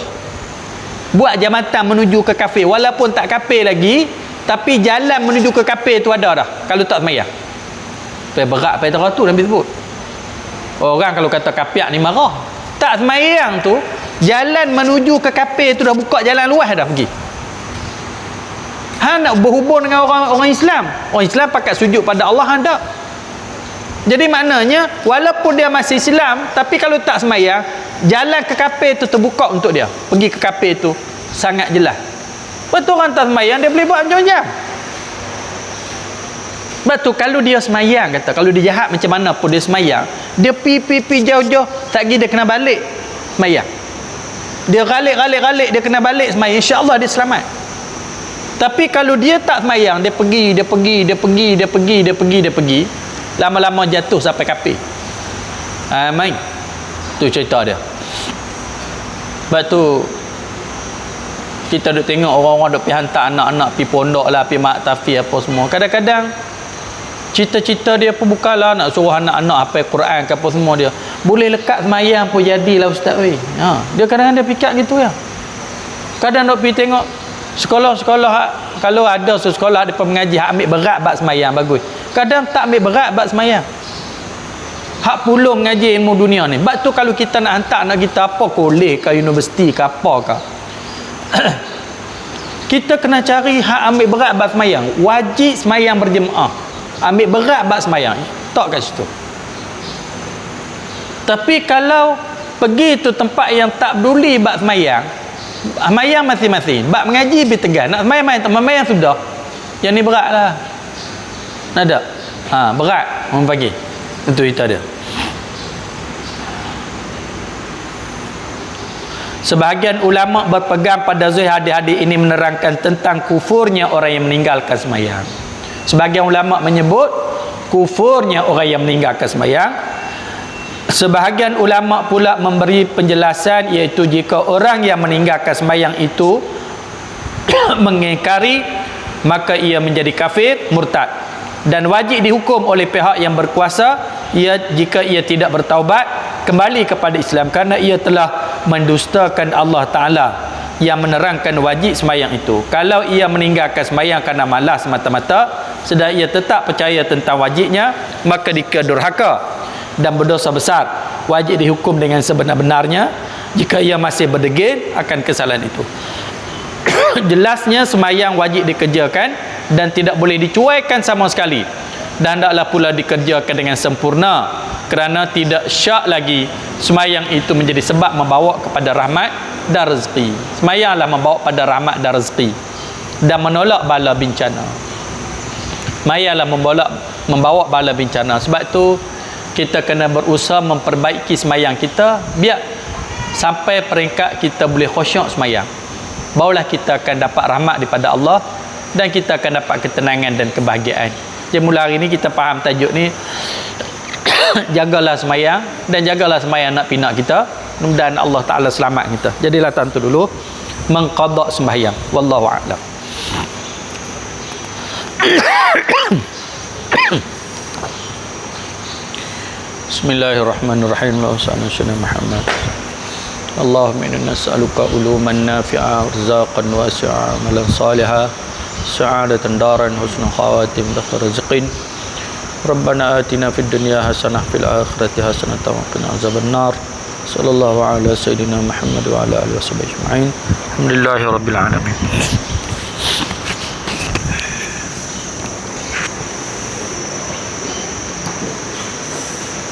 Buat jambatan menuju ke kafir walaupun tak kafir lagi, tapi jalan menuju ke kafir tu ada dah kalau tak sembahyang. Berat pada tu Nabi sebut. Orang kalau kata kafir ni marah. Tak sembahyang tu, jalan menuju ke kafir tu dah buka jalan luas dah pergi. Hang nak berhubung dengan orang Islam. Orang Islam pakat sujud pada Allah, hang tak. Jadi maknanya walaupun dia masih Islam, tapi kalau tak sembahyang, jalan ke kafir tu terbuka untuk dia. Pergi ke kafir tu sangat jelas. Betul orang tak sembahyang dia boleh buat macam-macam. Betul kalau dia sembahyang kata, kalau dia jahat macam mana pun dia sembahyang, dia pi jauh-jauh tak pergi dia kena balik sembahyang. Dia galik dia kena balik sembahyang, insya-Allah dia selamat. Tapi kalau dia tak sembahyang, dia pergi, lama-lama jatuh sampai kafir. Main. Tu cerita dia. Sebab tu kita duk tengok orang-orang duk pergi hantar anak-anak pergi pondok lah, pergi mak tafi apa semua. Kadang-kadang cita-cita dia pun bukanlah nak suruh anak-anak hafal Quran ke apa semua dia. Boleh lekat semayang pun jadilah ustaz weh. Dia kadang-kadang dia fikir gitu ya. Kadang duk pergi tengok sekolah-sekolah, kalau ada sekolah ada mengaji hak ambil berat bab semayang bagus. Kadang tak ambil berat bab semayang. Hak puluh mengaji ilmu dunia ni. Sebab tu kalau kita nak hantar anak kita apa kolej ke universiti ke apa ke, kita kena cari hak ambil berat bab semayang. Wajib semayang berjemaah. Ambil berat bab semayang. Tak kat situ. Tapi kalau pergi tu tempat yang tak peduli bab semayang, semayang masing-masing. Bab mengaji lebih tegas. Nak semayang sudah. Yang ni berat lah. Ada. Berat orang pagi. Itu dia. Sebahagian ulama berpegang pada zahir hadis-hadis ini menerangkan tentang kufurnya orang yang meninggalkan sembahyang. Sebahagian ulama menyebut kufurnya orang yang meninggalkan sembahyang. Sebahagian ulama pula memberi penjelasan, iaitu jika orang yang meninggalkan sembahyang itu mengingkari, maka ia menjadi kafir, murtad, dan wajib dihukum oleh pihak yang berkuasa jika ia tidak bertaubat kembali kepada Islam, kerana ia telah mendustakan Allah Ta'ala yang menerangkan wajib sembahyang itu. Kalau ia meninggalkan sembahyang kerana malas semata-mata, sedang ia tetap percaya tentang wajibnya, maka dia durhaka dan berdosa besar, wajib dihukum dengan sebenar-benarnya jika ia masih berdegil akan kesalahan itu. Jelasnya sembahyang wajib dikerjakan dan tidak boleh dicuaikan sama sekali, dan hendaklah pula dikerjakan dengan sempurna, kerana tidak syak lagi sembahyang itu menjadi sebab membawa kepada rahmat dan rezeki. Sembahyanglah membawa pada rahmat dan rezeki dan menolak bala bencana. Sembahyanglah membawa bala bencana. Sebab tu kita kena berusaha memperbaiki sembahyang kita biar sampai peringkat kita boleh khusyuk sembahyang. Barulah kita akan dapat rahmat daripada Allah dan kita akan dapat ketenangan dan kebahagiaan. Jadi mula hari ni kita faham tajuk ni jagalah sembahyang dan jagalah sembahyang nak pinak kita. Mudah-mudahan Allah Taala selamat kita. Jadilah tentu dulu mengqada sembahyang. Wallahu a'lam. Bismillahirrahmanirrahim. Allahumma salli Muhammad. Allahumma inna nas'aluka uluman nafi'a, rizqan wasi'a, amalan salihah, sa'adatan daran, husnul khawatim, dakhar rizqin. Rabbana atina fid dunya hasanah fil akhirati hasanah wa qina azaban nar. Sallallahu ala sayyidina Muhammad wa ala alihi washabbihi ajma'in. Alhamdulillahirabbil alamin.